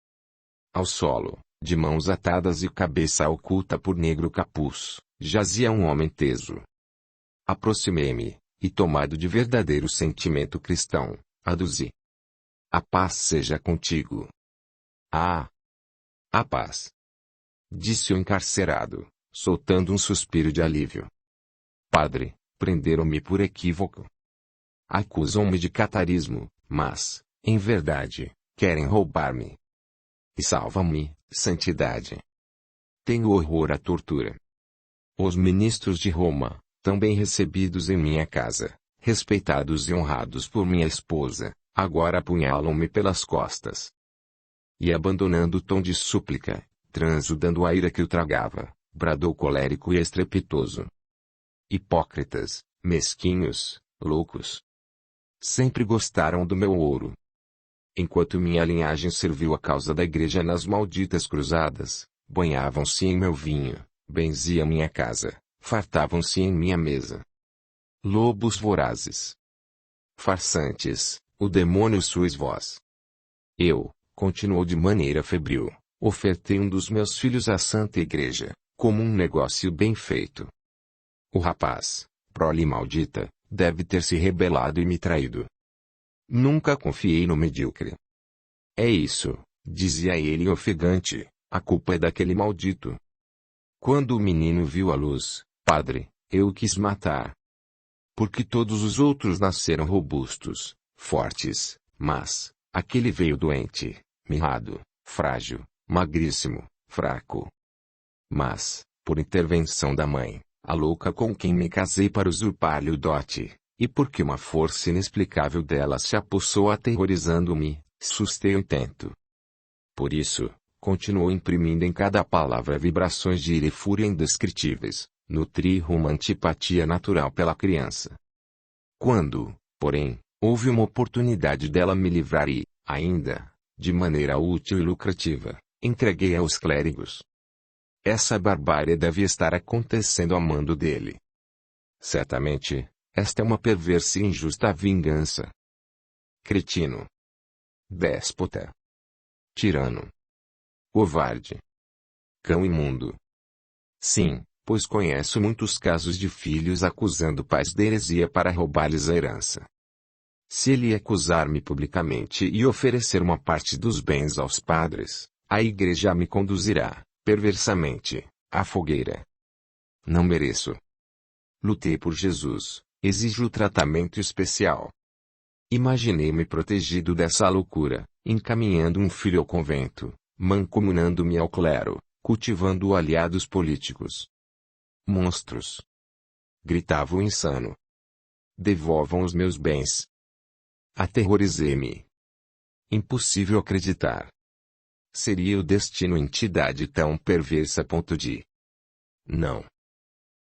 Ao solo, de mãos atadas e cabeça oculta por negro capuz, jazia um homem teso. Aproximei-me, e tomado de verdadeiro sentimento cristão, aduzi: a paz seja contigo. Ah! A paz! Disse o encarcerado, soltando um suspiro de alívio. Padre, prenderam-me por equívoco. Acusam-me de catarismo, mas, em verdade, querem roubar-me. E salva-me, santidade. Tenho horror à tortura. Os ministros de Roma, tão bem recebidos em minha casa, respeitados e honrados por minha esposa, agora apunhalam-me pelas costas. E abandonando o tom de súplica, transudando a ira que o tragava, bradou colérico e estrepitoso: hipócritas, mesquinhos, loucos. Sempre gostaram do meu ouro. Enquanto minha linhagem serviu a causa da igreja nas malditas cruzadas, banhavam-se em meu vinho, benziam minha casa, fartavam-se em minha mesa. Lobos vorazes. Farsantes, o demônio sois vós. Eu, continuou de maneira febril, ofertei um dos meus filhos à Santa Igreja, como um negócio bem feito. O rapaz, prole maldita, deve ter se rebelado e me traído. Nunca confiei no medíocre. É isso, dizia ele ofegante, a culpa é daquele maldito. Quando o menino viu a luz, padre, eu o quis matar. Porque todos os outros nasceram robustos, fortes, mas, aquele veio doente, mirrado, frágil, magríssimo, fraco. Mas, por intervenção da mãe, a louca com quem me casei para usurpar-lhe o dote, e porque uma força inexplicável dela se apossou aterrorizando-me, sustei o intento. Por isso, continuou imprimindo em cada palavra vibrações de ira e fúria indescritíveis, nutri uma antipatia natural pela criança. Quando, porém, houve uma oportunidade dela me livrar e, ainda, de maneira útil e lucrativa, entreguei aos clérigos. Essa barbárie deve estar acontecendo a mando dele. Certamente, esta é uma perversa e injusta vingança. Cretino. Déspota. Tirano. Covarde. Cão imundo. Sim, pois conheço muitos casos de filhos acusando pais de heresia para roubar-lhes a herança. Se ele acusar-me publicamente e oferecer uma parte dos bens aos padres, a igreja me conduzirá, perversamente, à fogueira. Não mereço. Lutei por Jesus, exijo tratamento especial. Imaginei-me protegido dessa loucura, encaminhando um filho ao convento, mancomunando-me ao clero, cultivando aliados políticos. Monstros! Gritava o insano. Devolvam os meus bens. Aterrorizei-me. Impossível acreditar. Seria o destino entidade tão perversa a ponto de... Não.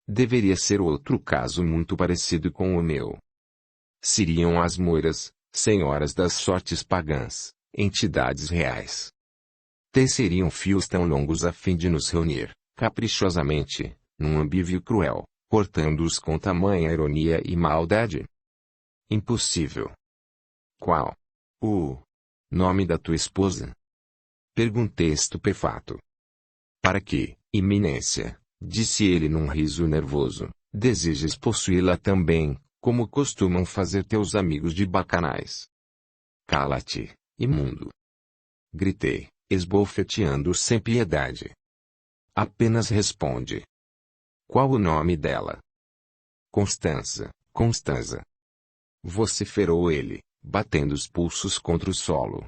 Deveria ser outro caso muito parecido com o meu. Seriam as moiras, senhoras das sortes pagãs, entidades reais. Teceriam fios tão longos a fim de nos reunir, caprichosamente, num ambívio cruel, cortando-os com tamanha ironia e maldade? Impossível. Qual? O nome da tua esposa? Perguntei estupefato. Para que, iminência, disse ele num riso nervoso, desejas possuí-la também, como costumam fazer teus amigos de bacanais? Cala-te, imundo! Gritei, esbofeteando sem piedade. Apenas responde. Qual o nome dela? Constanza, Constanza! Vociferou ele, batendo os pulsos contra o solo.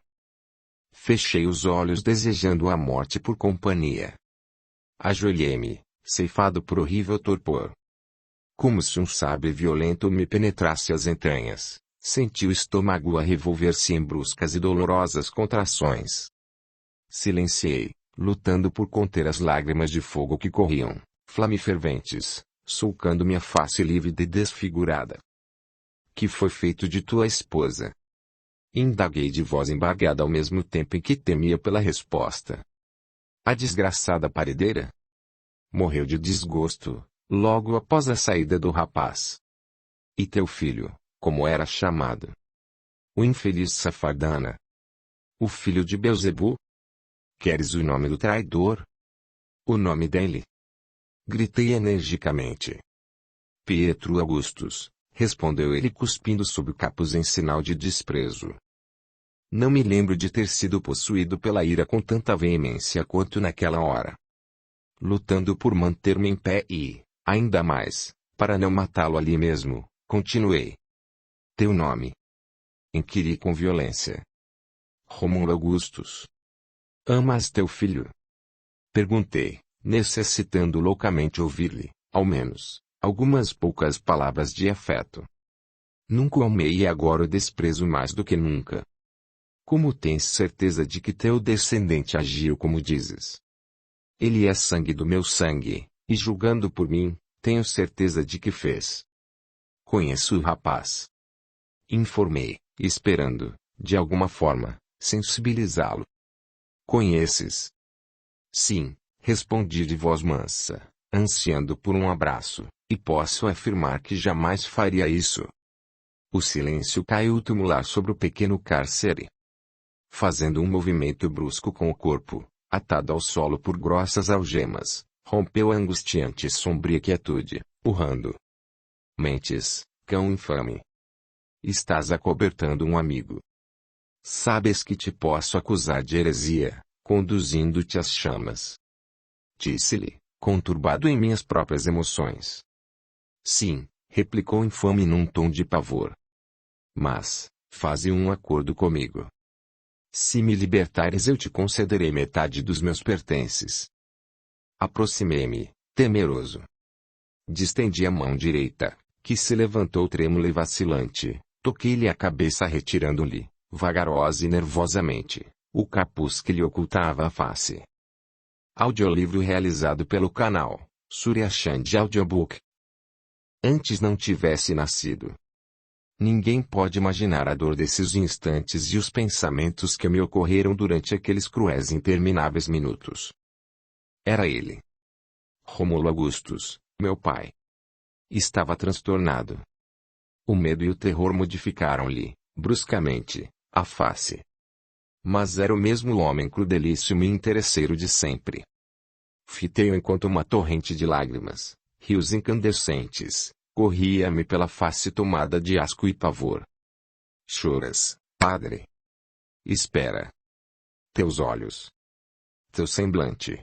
Fechei os olhos desejando a morte por companhia. Ajoelhei-me, ceifado por horrível torpor. Como se um sabre violento me penetrasse as entranhas, senti o estômago a revolver-se em bruscas e dolorosas contrações. Silenciei, lutando por conter as lágrimas de fogo que corriam, flamiferventes, sulcando minha face lívida e desfigurada. Que foi feito de tua esposa? Indaguei de voz embargada ao mesmo tempo em que temia pela resposta. A desgraçada paredeira? Morreu de desgosto, logo após a saída do rapaz. E teu filho, como era chamado? O infeliz Safardana. O filho de Belzebu? Queres o nome do traidor? O nome dele? Gritei energicamente. Pietro Augustus, respondeu ele cuspindo sob o capuz em sinal de desprezo. Não me lembro de ter sido possuído pela ira com tanta veemência quanto naquela hora. Lutando por manter-me em pé e, ainda mais, para não matá-lo ali mesmo, continuei. Teu nome? Inquiri com violência. Rômulo Augustus. Amas teu filho? Perguntei, necessitando loucamente ouvir-lhe, ao menos, algumas poucas palavras de afeto. Nunca o amei e agora o desprezo mais do que nunca. Como tens certeza de que teu descendente agiu como dizes? Ele é sangue do meu sangue, e julgando por mim, tenho certeza de que fez. Conheço o rapaz. Informei, esperando, de alguma forma, sensibilizá-lo. Conheces? Sim, respondi de voz mansa, ansiando por um abraço, e posso afirmar que jamais faria isso. O silêncio caiu tumular sobre o pequeno cárcere. Fazendo um movimento brusco com o corpo, atado ao solo por grossas algemas, rompeu a angustiante e sombria quietude, urrando. Mentes, cão infame. Estás acobertando um amigo. Sabes que te posso acusar de heresia, conduzindo-te às chamas. Disse-lhe, conturbado em minhas próprias emoções. Sim, replicou infame num tom de pavor. Mas, faze um acordo comigo. Se me libertares eu te concederei metade dos meus pertences. Aproximei-me, temeroso. Distendi a mão direita, que se levantou trêmula e vacilante, toquei-lhe a cabeça retirando-lhe, vagarosa e nervosamente, o capuz que lhe ocultava a face. Audiolivro realizado pelo canal Surya Chand Audiobook. Antes não tivesse nascido. Ninguém pode imaginar a dor desses instantes e os pensamentos que me ocorreram durante aqueles cruéis e intermináveis minutos. Era ele. Rômulo Augustus, meu pai. Estava transtornado. O medo e o terror modificaram-lhe, bruscamente, a face. Mas era o mesmo homem crudelíssimo e interesseiro de sempre. Fitei-o enquanto uma torrente de lágrimas, rios incandescentes, corria-me pela face tomada de asco e pavor. Choras, padre? Espera. Teus olhos. Teu semblante.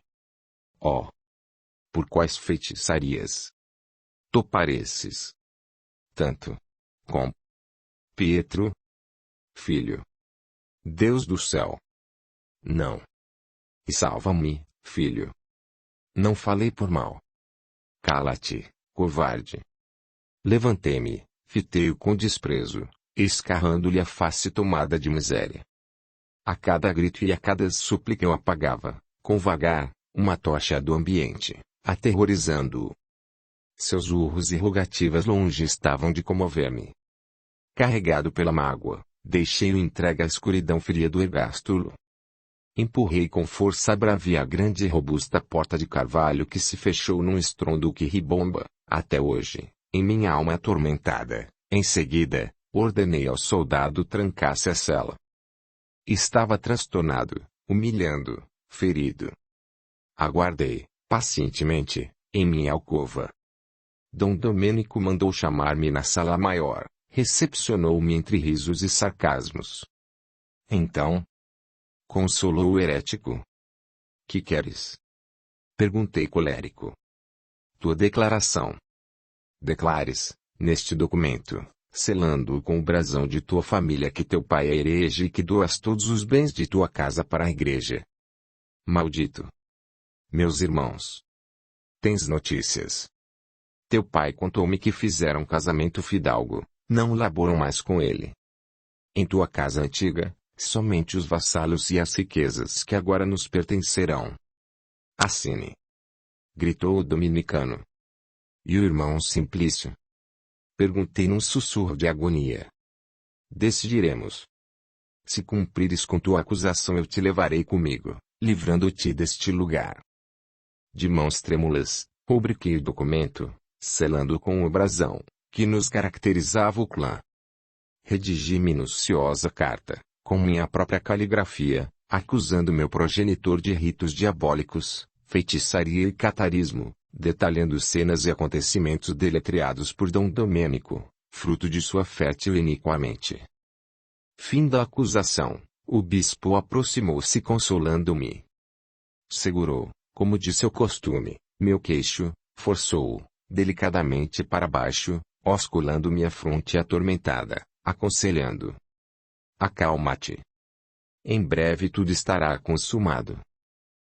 Oh! Por quais feitiçarias? Tu pareces. Tanto. Com. Pietro? Filho. Deus do céu. Não. E salva-me, filho. Não falei por mal. Cala-te, covarde. Levantei-me, fitei-o com desprezo, escarrando-lhe a face tomada de miséria. A cada grito e a cada súplica eu apagava, com vagar, uma tocha do ambiente, aterrorizando-o. Seus urros e rogativas longe estavam de comover-me. Carregado pela mágoa, deixei-o entregue à escuridão fria do ergástulo. Empurrei com força bravia a grande e robusta porta de carvalho que se fechou num estrondo que ribomba, até hoje, em minha alma atormentada. Em seguida, ordenei ao soldado trancasse a cela. Estava transtornado, humilhando, ferido. Aguardei, pacientemente, em minha alcova. Dom Domênico mandou chamar-me na sala maior, recepcionou-me entre risos e sarcasmos. Então, consolou o herético. Que queres? Perguntei colérico. Tua declaração. declares, neste documento, selando-o com o brasão de tua família, que teu pai é herege e que doas todos os bens de tua casa para a igreja. Maldito! Meus irmãos, tens notícias? Teu pai contou-me que fizeram casamento fidalgo, não laboram mais com ele. Em tua casa antiga, somente os vassalos e as riquezas que agora nos pertencerão. Assine! Gritou o dominicano. E o irmão Simplício? Perguntei num sussurro de agonia. Decidiremos. Se cumprires com tua acusação, eu te levarei comigo, livrando-te deste lugar. De mãos trêmulas, rubriquei o documento, selando com o brasão, que nos caracterizava o clã. Redigi minuciosa carta, com minha própria caligrafia, acusando meu progenitor de ritos diabólicos, feitiçaria e catarismo, detalhando cenas e acontecimentos deletreados por Dom Domênico, fruto de sua fértil e iníqua mente. Fim da acusação. O bispo aproximou-se consolando-me. Segurou, como de seu costume, meu queixo, forçou-o, delicadamente para baixo, osculando minha fronte atormentada, aconselhando. Acalma-te. Em breve tudo estará consumado.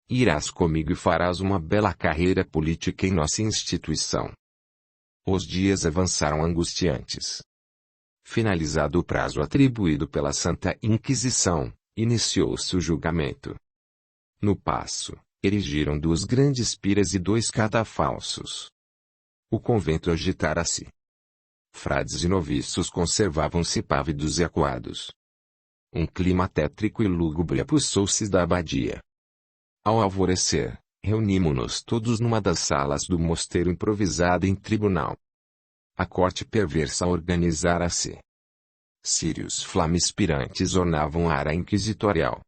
Irás comigo e farás uma bela carreira política em nossa instituição. Os dias avançaram angustiantes. Finalizado o prazo atribuído pela Santa Inquisição, iniciou-se o julgamento. No paço, erigiram 2 grandes piras e 2 cadafalsos. O convento agitara-se. Frades e noviços conservavam-se pávidos e acuados. Um clima tétrico e lúgubre apossou-se da abadia. Ao alvorecer, reunimo-nos todos numa das salas do mosteiro improvisada em tribunal. A corte perversa organizara-se. Círios flamispirantes ornavam a área inquisitorial.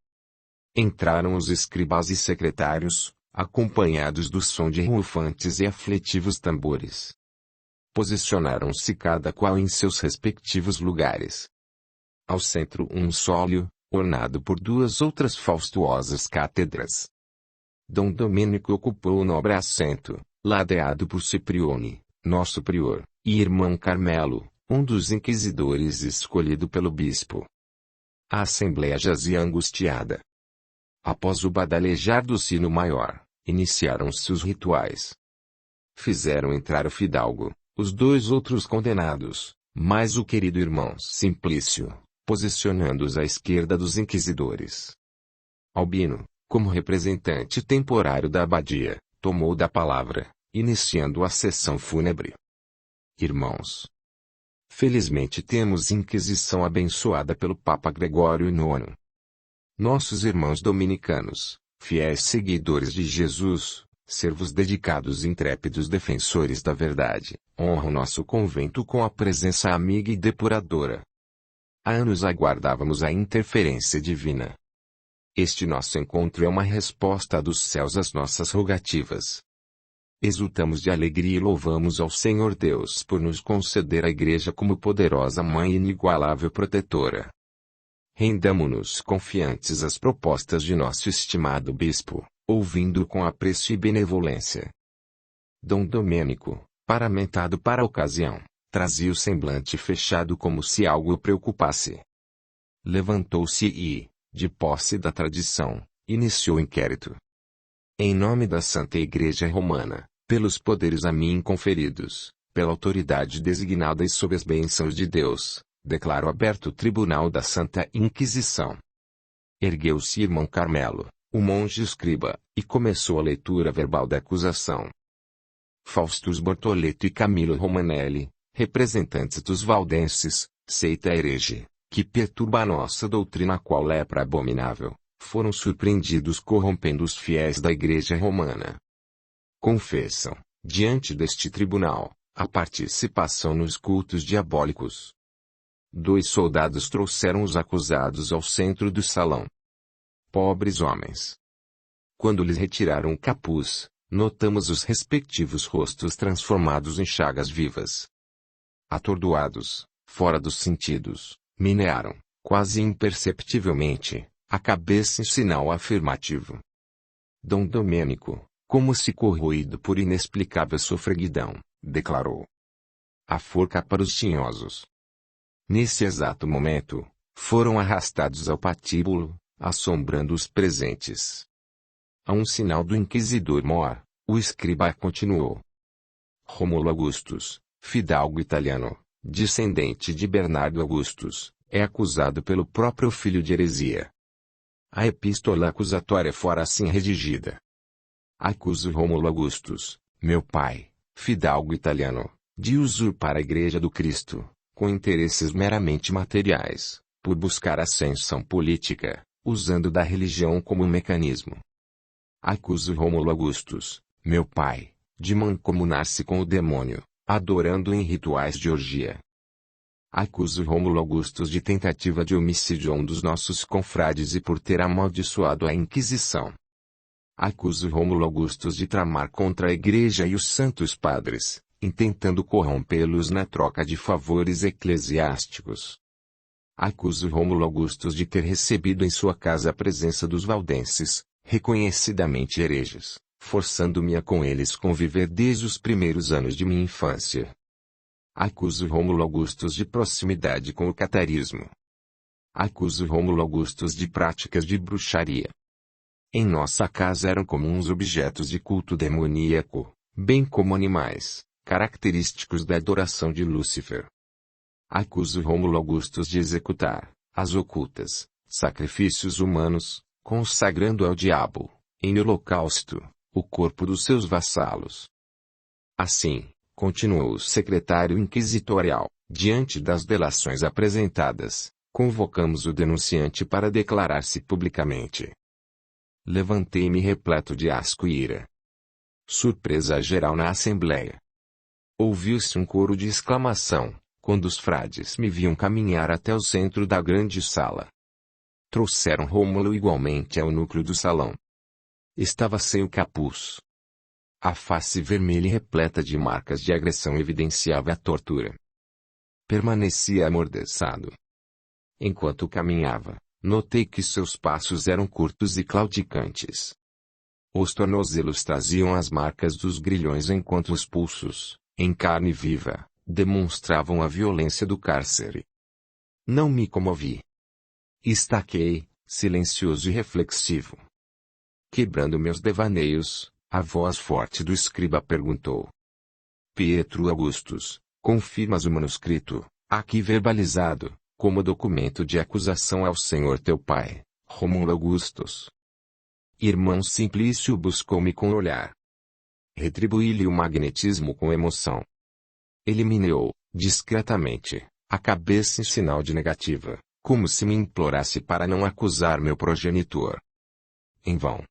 Entraram os escribas e secretários, acompanhados do som de rufantes e aflitivos tambores. Posicionaram-se cada qual em seus respectivos lugares. Ao centro um sólio, ornado por 2 outras fastuosas cátedras. Dom Domênico ocupou o nobre assento, ladeado por Ciprione, nosso prior, e irmão Carmelo, um dos inquisidores escolhido pelo bispo. A assembleia jazia angustiada. Após o badalejar do sino maior, iniciaram-se os rituais. Fizeram entrar o fidalgo, os 2 outros condenados, mais o querido irmão Simplício, posicionando-os à esquerda dos inquisidores. Albino, como representante temporário da abadia, tomou da palavra, iniciando a sessão fúnebre. Irmãos, felizmente temos Inquisição abençoada pelo Papa Gregório IX. Nossos irmãos dominicanos, fiéis seguidores de Jesus, servos dedicados e intrépidos defensores da verdade, honram nosso convento com a presença amiga e depuradora. Há anos aguardávamos a interferência divina. Este nosso encontro é uma resposta dos céus às nossas rogativas. Exultamos de alegria e louvamos ao Senhor Deus por nos conceder a Igreja como poderosa Mãe e inigualável protetora. Rendamo-nos confiantes às propostas de nosso estimado Bispo, ouvindo-o com apreço e benevolência. Dom Domênico, paramentado para a ocasião, trazia o semblante fechado como se algo o preocupasse. Levantou-se e, de posse da tradição, iniciou o inquérito. Em nome da Santa Igreja Romana, pelos poderes a mim conferidos, pela autoridade designada e sob as bênçãos de Deus, declaro aberto o Tribunal da Santa Inquisição. Ergueu-se irmão Carmelo, o monge escriba, e começou a leitura verbal da acusação. Faustus Bortoleto e Camilo Romanelli, representantes dos valdenses, seita herege, que perturba a nossa doutrina a qual lepra abominável, foram surpreendidos corrompendo os fiéis da Igreja Romana. Confessam, diante deste tribunal, a participação nos cultos diabólicos. 2 soldados trouxeram os acusados ao centro do salão. Pobres homens! Quando lhes retiraram o capuz, notamos os respectivos rostos transformados em chagas vivas. Atordoados, fora dos sentidos, menearam, quase imperceptivelmente, a cabeça em sinal afirmativo. Dom Domênico, como se corroído por inexplicável sofreguidão, declarou: a forca para os tinhosos. Nesse exato momento, foram arrastados ao patíbulo, assombrando os presentes. A um sinal do inquisidor mor, o escriba continuou. Rômulo Augustus, fidalgo italiano, descendente de Bernardo Augustus, é acusado pelo próprio filho de heresia. A epístola acusatória fora assim redigida. Acuso Rômulo Augustus, meu pai, fidalgo italiano, de usurpar a Igreja do Cristo, com interesses meramente materiais, por buscar ascensão política, usando da religião como mecanismo. Acuso Rômulo Augustus, meu pai, de mancomunar-se com o demônio, adorando em rituais de orgia. Acuso Rômulo Augustus de tentativa de homicídio a um dos nossos confrades e por ter amaldiçoado a Inquisição. Acuso Rômulo Augustus de tramar contra a Igreja e os Santos Padres, intentando corrompê-los na troca de favores eclesiásticos. Acuso Rômulo Augustus de ter recebido em sua casa a presença dos valdenses, reconhecidamente hereges, forçando-me a com eles conviver desde os primeiros anos de minha infância. Acuso Rômulo Augustus de proximidade com o catarismo. Acuso Rômulo Augustus de práticas de bruxaria. Em nossa casa eram comuns objetos de culto demoníaco, bem como animais, característicos da adoração de Lúcifer. Acuso Rômulo Augustus de executar, às ocultas, sacrifícios humanos, consagrando ao diabo, em holocausto, o corpo dos seus vassalos. Assim, continuou o secretário inquisitorial, diante das delações apresentadas, convocamos o denunciante para declarar-se publicamente. Levantei-me repleto de asco e ira. Surpresa geral na assembleia. Ouviu-se um coro de exclamação, quando os frades me viam caminhar até o centro da grande sala. Trouxeram Rômulo igualmente ao núcleo do salão. Estava sem o capuz. A face vermelha e repleta de marcas de agressão evidenciava a tortura. Permanecia amordaçado. Enquanto caminhava, notei que seus passos eram curtos e claudicantes. Os tornozelos traziam as marcas dos grilhões enquanto os pulsos, em carne viva, demonstravam a violência do cárcere. Não me comovi. Estaquei, silencioso e reflexivo. Quebrando meus devaneios, a voz forte do escriba perguntou. Pietro Augustus, confirmas o manuscrito, aqui verbalizado, como documento de acusação ao senhor teu pai, Rômulo Augustus? Irmão Simplício buscou-me com o olhar. Retribuí-lhe o magnetismo com emoção. Ele meneou, discretamente, a cabeça em sinal de negativa, como se me implorasse para não acusar meu progenitor. Em vão.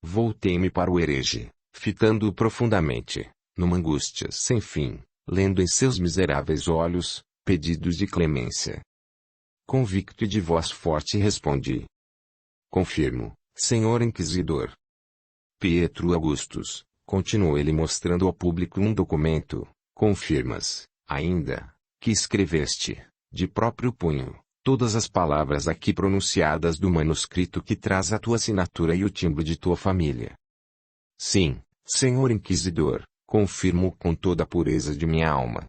Voltei-me para o herege, fitando-o profundamente, numa angústia sem fim, lendo em seus miseráveis olhos, pedidos de clemência. Convicto e de voz forte respondi. Confirmo, senhor inquisidor. Pietro Augustus, continuou ele mostrando ao público um documento, confirmas, ainda, que escreveste, de próprio punho, todas as palavras aqui pronunciadas do manuscrito que traz a tua assinatura e o timbre de tua família. Sim, senhor inquisidor, confirmo com toda a pureza de minha alma.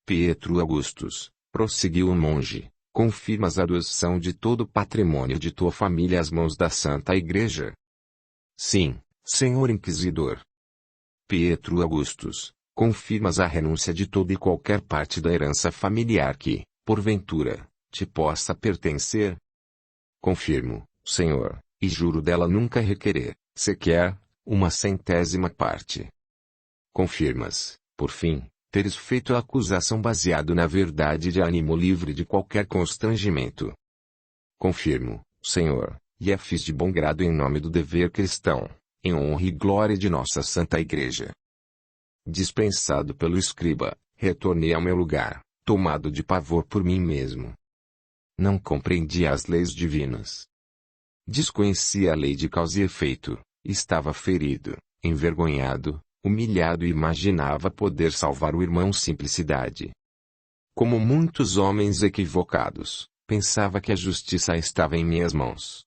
Pietro Augustus, prosseguiu o monge, confirmas a doação de todo o patrimônio de tua família às mãos da Santa Igreja? Sim, senhor inquisidor. Pietro Augustus, confirmas a renúncia de toda e qualquer parte da herança familiar que, porventura, te possa pertencer? Confirmo, senhor, e juro dela nunca requerer, sequer, uma centésima parte. Confirmas, por fim, teres feito a acusação baseado na verdade de ânimo livre de qualquer constrangimento. Confirmo, senhor, e a fiz de bom grado em nome do dever cristão, em honra e glória de nossa Santa Igreja. Dispensado pelo escriba, retornei ao meu lugar, tomado de pavor por mim mesmo. Não compreendia as leis divinas. Desconhecia a lei de causa e efeito, estava ferido, envergonhado, humilhado e imaginava poder salvar o irmão Simplicidade. Como muitos homens equivocados, pensava que a justiça estava em minhas mãos.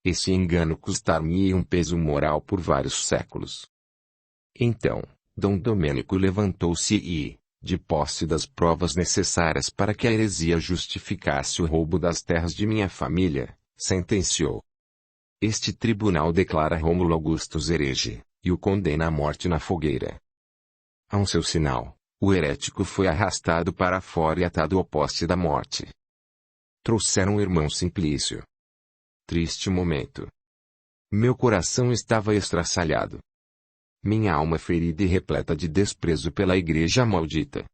Esse engano custar-me um peso moral por vários séculos. Então, Dom Domênico levantou-se e, de posse das provas necessárias para que a heresia justificasse o roubo das terras de minha família, sentenciou. Este tribunal declara Rômulo Augustus herege, e o condena à morte na fogueira. A um seu sinal, o herético foi arrastado para fora e atado ao poste da morte. Trouxeram o irmão Simplício. Triste momento. Meu coração estava estraçalhado. Minha alma ferida e repleta de desprezo pela igreja maldita.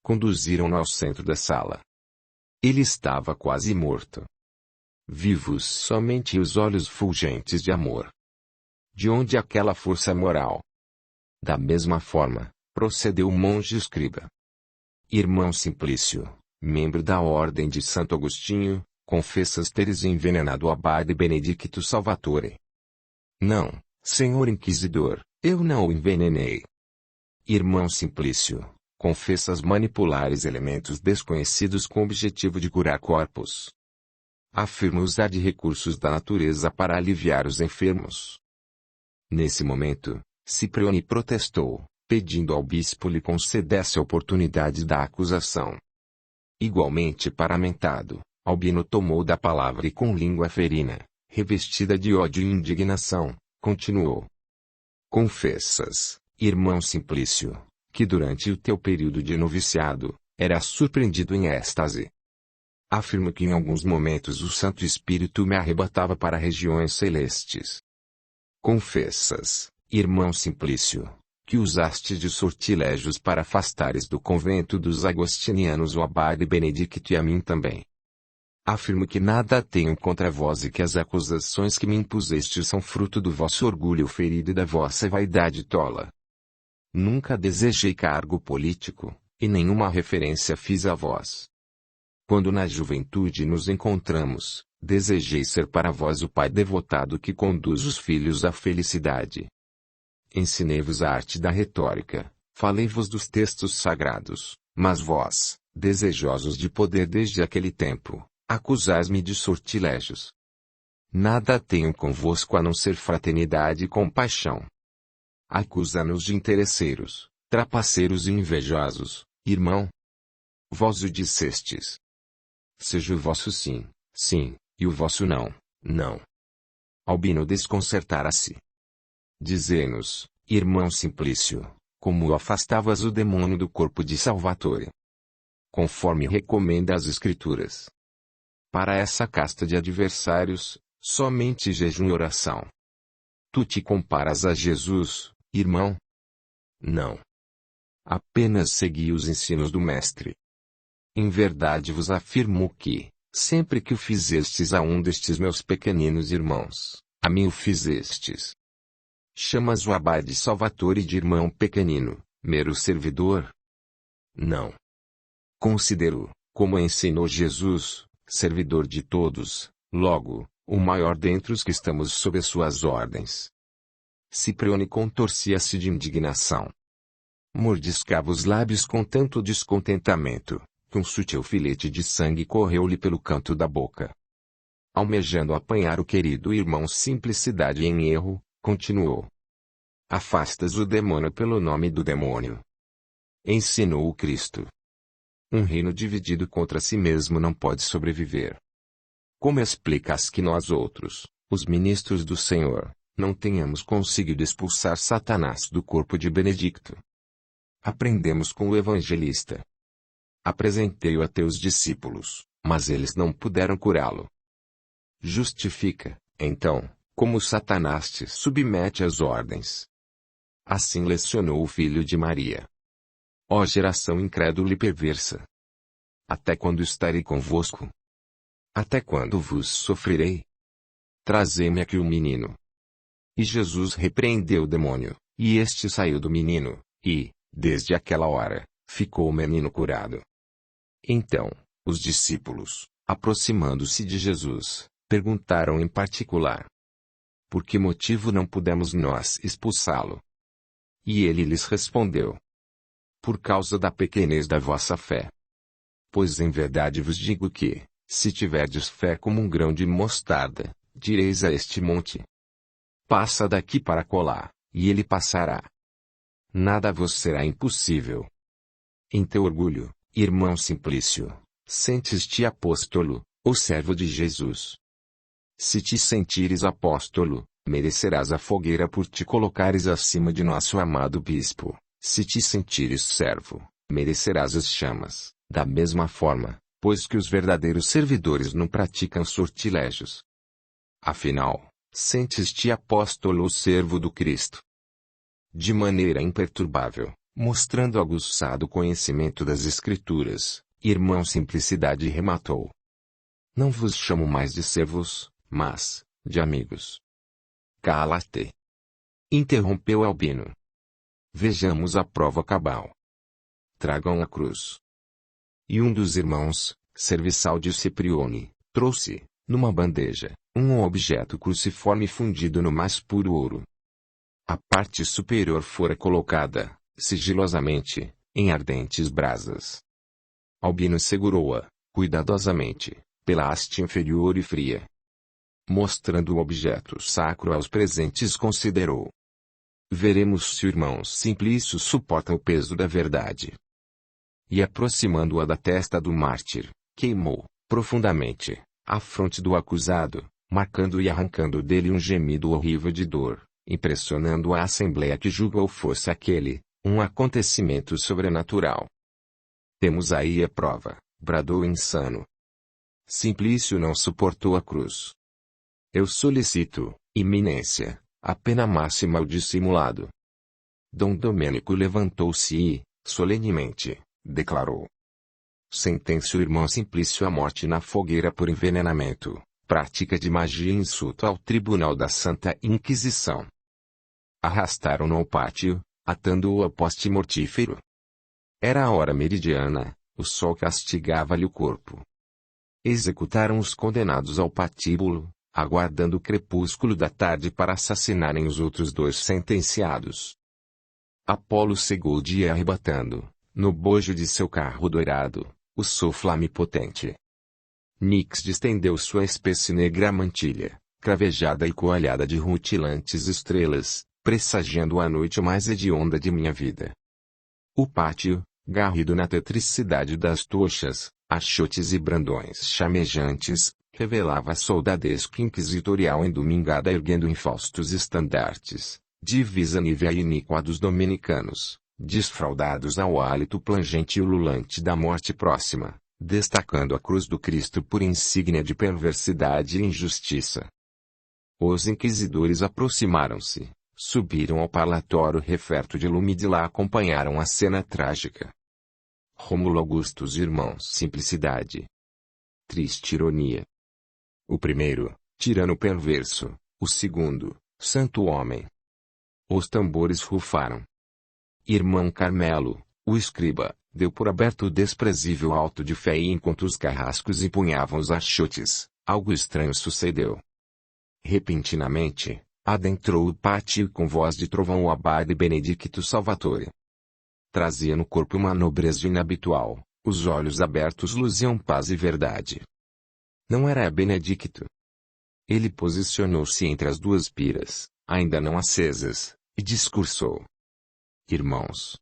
Conduziram-no ao centro da sala. Ele estava quase morto. Vivos somente os olhos fulgentes de amor. De onde aquela força moral? Da mesma forma, procedeu o monge escriba. Irmão Simplício, membro da Ordem de Santo Agostinho, confessas teres envenenado o abade Benedicto Salvatore. Não, senhor inquisidor, eu não o envenenei. Irmão Simplício, confessas manipulares elementos desconhecidos com o objetivo de curar corpos. Afirma usar de recursos da natureza para aliviar os enfermos. Nesse momento, Ciprione protestou, pedindo ao bispo lhe concedesse a oportunidade da acusação. Igualmente paramentado, Albino tomou da palavra e com língua ferina, revestida de ódio e indignação, continuou. Confessas, irmão Simplício, que durante o teu período de noviciado, eras surpreendido em êxtase. Afirmo que em alguns momentos o Santo Espírito me arrebatava para regiões celestes. Confessas, irmão Simplício, que usaste de sortilégios para afastares do convento dos agostinianos o abade Benedicto e a mim também. Afirmo que nada tenho contra vós e que as acusações que me impusestes são fruto do vosso orgulho ferido e da vossa vaidade tola. Nunca desejei cargo político, e nenhuma referência fiz a vós. Quando na juventude nos encontramos, desejei ser para vós o pai devotado que conduz os filhos à felicidade. Ensinei-vos a arte da retórica, falei-vos dos textos sagrados, mas vós, desejosos de poder desde aquele tempo, acusais-me de sortilégios. Nada tenho convosco a não ser fraternidade e compaixão. Acusa-nos de interesseiros, trapaceiros e invejosos, irmão. Vós o dissestes. Seja o vosso sim, sim, e o vosso não, não. Albino desconcertara-se. Dizei-nos, irmão Simplício, como afastavas o demônio do corpo de Salvatore. Conforme recomenda as Escrituras. Para essa casta de adversários, somente jejum e oração. Tu te comparas a Jesus, irmão? Não. Apenas segui os ensinos do Mestre. Em verdade vos afirmo que, sempre que o fizestes a um destes meus pequeninos irmãos, a mim o fizestes. Chamas o abade Salvatore de irmão pequenino, mero servidor? Não. Considero, como ensinou Jesus, servidor de todos, logo, o maior dentre os que estamos sob as suas ordens. Ciprione contorcia-se de indignação. Mordiscava os lábios com tanto descontentamento, que um sutil filete de sangue correu-lhe pelo canto da boca. Almejando apanhar o querido irmão Simplicidade em erro, continuou. Afastas o demônio pelo nome do demônio. Ensinou o Cristo. Um reino dividido contra si mesmo não pode sobreviver. Como explicas que nós outros, os ministros do Senhor, não tenhamos conseguido expulsar Satanás do corpo de Benedicto? Aprendemos com o evangelista. Apresentei-o a teus discípulos, mas eles não puderam curá-lo. Justifica, então, como Satanás te submete às ordens. Assim lecionou o filho de Maria. Ó geração incrédula e perversa! Até quando estarei convosco? Até quando vos sofrerei? Trazei-me aqui o menino. E Jesus repreendeu o demônio, e este saiu do menino, e, desde aquela hora, ficou o menino curado. Então, os discípulos, aproximando-se de Jesus, perguntaram em particular: por que motivo não pudemos nós expulsá-lo? E ele lhes respondeu: por causa da pequenez da vossa fé. Pois em verdade vos digo que, se tiverdes fé como um grão de mostarda, direis a este monte: passa daqui para acolá, e ele passará. Nada vos será impossível. Em teu orgulho, irmão Simplício, sentes-te apóstolo, ou servo de Jesus. Se te sentires apóstolo, merecerás a fogueira por te colocares acima de nosso amado bispo. Se te sentires servo, merecerás as chamas, da mesma forma, pois que os verdadeiros servidores não praticam sortilégios. Afinal, sentes-te apóstolo ou servo do Cristo. De maneira imperturbável, mostrando aguçado conhecimento das Escrituras, irmão Simplicidade rematou: não vos chamo mais de servos, mas de amigos. Cala-te! Interrompeu Albino. Vejamos a prova cabal. Tragam a cruz. E um dos irmãos, serviçal de Ciprione, trouxe, numa bandeja, um objeto cruciforme fundido no mais puro ouro. A parte superior fora colocada, sigilosamente, em ardentes brasas. Albino segurou-a, cuidadosamente, pela haste inferior e fria. Mostrando o objeto sacro aos presentes, considerou: veremos se o irmão Simplício suporta o peso da verdade. E aproximando-a da testa do mártir, queimou, profundamente, a fronte do acusado, marcando e arrancando dele um gemido horrível de dor, impressionando a assembleia que julgou fosse aquele, um acontecimento sobrenatural. Temos aí a prova, bradou o insano. Simplício não suportou a cruz. Eu solicito, iminência, a pena máxima ao dissimulado. Dom Domênico levantou-se e, solenemente, declarou: sentencio o irmão Simplício à morte na fogueira por envenenamento, prática de magia e insulto ao tribunal da Santa Inquisição. Arrastaram-no ao pátio, atando-o a poste mortífero. Era a hora meridiana, o sol castigava-lhe o corpo. Executaram os condenados ao patíbulo, aguardando o crepúsculo da tarde para assassinarem os outros 2 sentenciados. Apolo cegou o dia arrebatando, no bojo de seu carro dourado, o sol flamipotente. Nix distendeu sua espessa e negra mantilha, cravejada e coalhada de rutilantes estrelas, pressagiando a noite mais hedionda de minha vida. O pátio, garrido na tetricidade das tochas, achotes e brandões chamejantes, revelava a soldadesca inquisitorial endomingada erguendo infaustos estandartes, divisa nívea e iníqua dos dominicanos, desfraldados ao hálito plangente e ululante da morte próxima, destacando a cruz do Cristo por insígnia de perversidade e injustiça. Os inquisidores aproximaram-se, subiram ao parlatório referto de lume e de lá acompanharam a cena trágica. Rômulo Augustus irmãos Simplicidade. Triste ironia. O primeiro, tirano perverso, o segundo, santo homem. Os tambores rufaram. Irmão Carmelo, o escriba, deu por aberto o desprezível auto de fé e enquanto os carrascos empunhavam os achotes, algo estranho sucedeu. Repentinamente, adentrou o pátio com voz de trovão o abade Benedicto Salvatore. Trazia no corpo uma nobreza inabitual, os olhos abertos luziam paz e verdade. Não era Benedicto. Ele posicionou-se entre as 2 piras, ainda não acesas, e discursou: irmãos.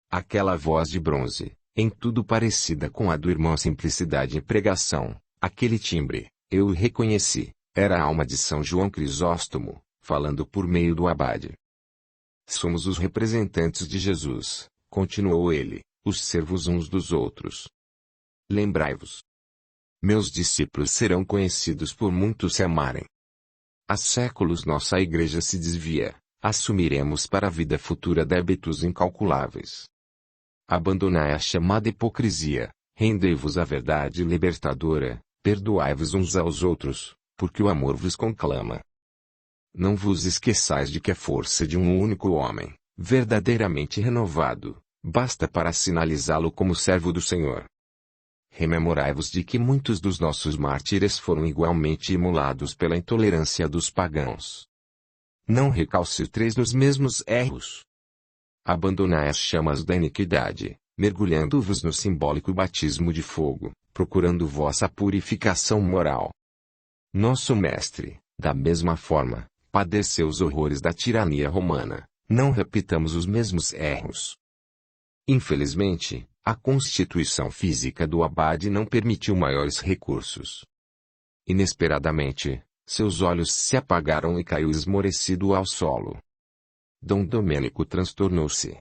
Aquela voz de bronze, em tudo parecida com a do irmão Simplicidade em pregação, aquele timbre, eu o reconheci, era a alma de São João Crisóstomo, falando por meio do abade. Somos os representantes de Jesus, continuou ele, os servos uns dos outros. Lembrai-vos. Meus discípulos serão conhecidos por muitos se amarem. Há séculos nossa igreja se desvia, assumiremos para a vida futura débitos incalculáveis. Abandonai a chamada hipocrisia, rendei-vos à verdade libertadora, perdoai-vos uns aos outros, porque o amor vos conclama. Não vos esqueçais de que a força de um único homem, verdadeiramente renovado, basta para sinalizá-lo como servo do Senhor. Rememorai-vos de que muitos dos nossos mártires foram igualmente imolados pela intolerância dos pagãos. Não recalcitreis nos mesmos erros. Abandonai as chamas da iniquidade, mergulhando-vos no simbólico batismo de fogo, procurando vossa purificação moral. Nosso Mestre, da mesma forma, padeceu os horrores da tirania romana, não repitamos os mesmos erros. Infelizmente, a constituição física do abade não permitiu maiores recursos. Inesperadamente, seus olhos se apagaram e caiu esmorecido ao solo. Dom Domênico transtornou-se.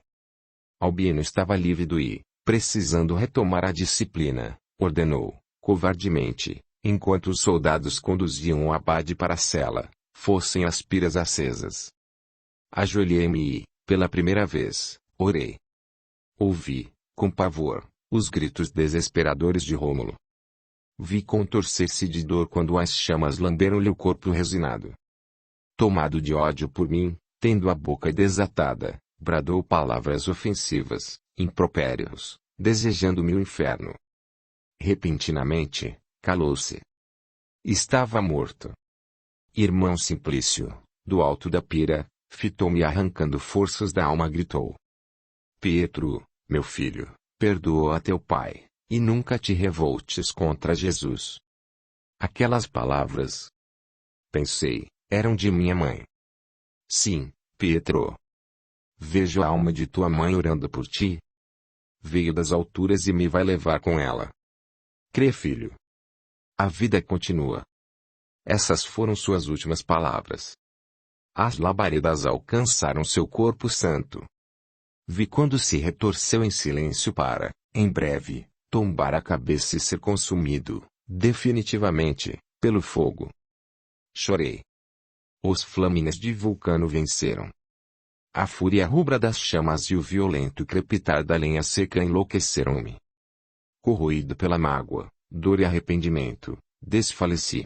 Albino estava lívido e, precisando retomar a disciplina, ordenou, covardemente, enquanto os soldados conduziam o abade para a cela, fossem as piras acesas. Ajoelhei-me e, pela primeira vez, orei. Ouvi, com pavor, os gritos desesperadores de Rômulo. Vi contorcer-se de dor quando as chamas lamberam-lhe o corpo resinado. Tomado de ódio por mim, tendo a boca desatada, bradou palavras ofensivas, impropérios, desejando-me o inferno. Repentinamente, calou-se. Estava morto. Irmão Simplício, do alto da pira, fitou-me arrancando forças da alma, gritou: Pietro, meu filho, perdoa a teu pai, e nunca te revoltes contra Jesus. Aquelas palavras, pensei, eram de minha mãe. Sim, Pietro. Vejo a alma de tua mãe orando por ti. Veio das alturas e me vai levar com ela. Crê, filho. A vida continua. Essas foram suas últimas palavras. As labaredas alcançaram seu corpo santo. Vi quando se retorceu em silêncio para, em breve, tombar a cabeça e ser consumido, definitivamente, pelo fogo. Chorei. Os flamines de Vulcano venceram. A fúria rubra das chamas e o violento crepitar da lenha seca enlouqueceram-me. Corroído pela mágoa, dor e arrependimento, desfaleci.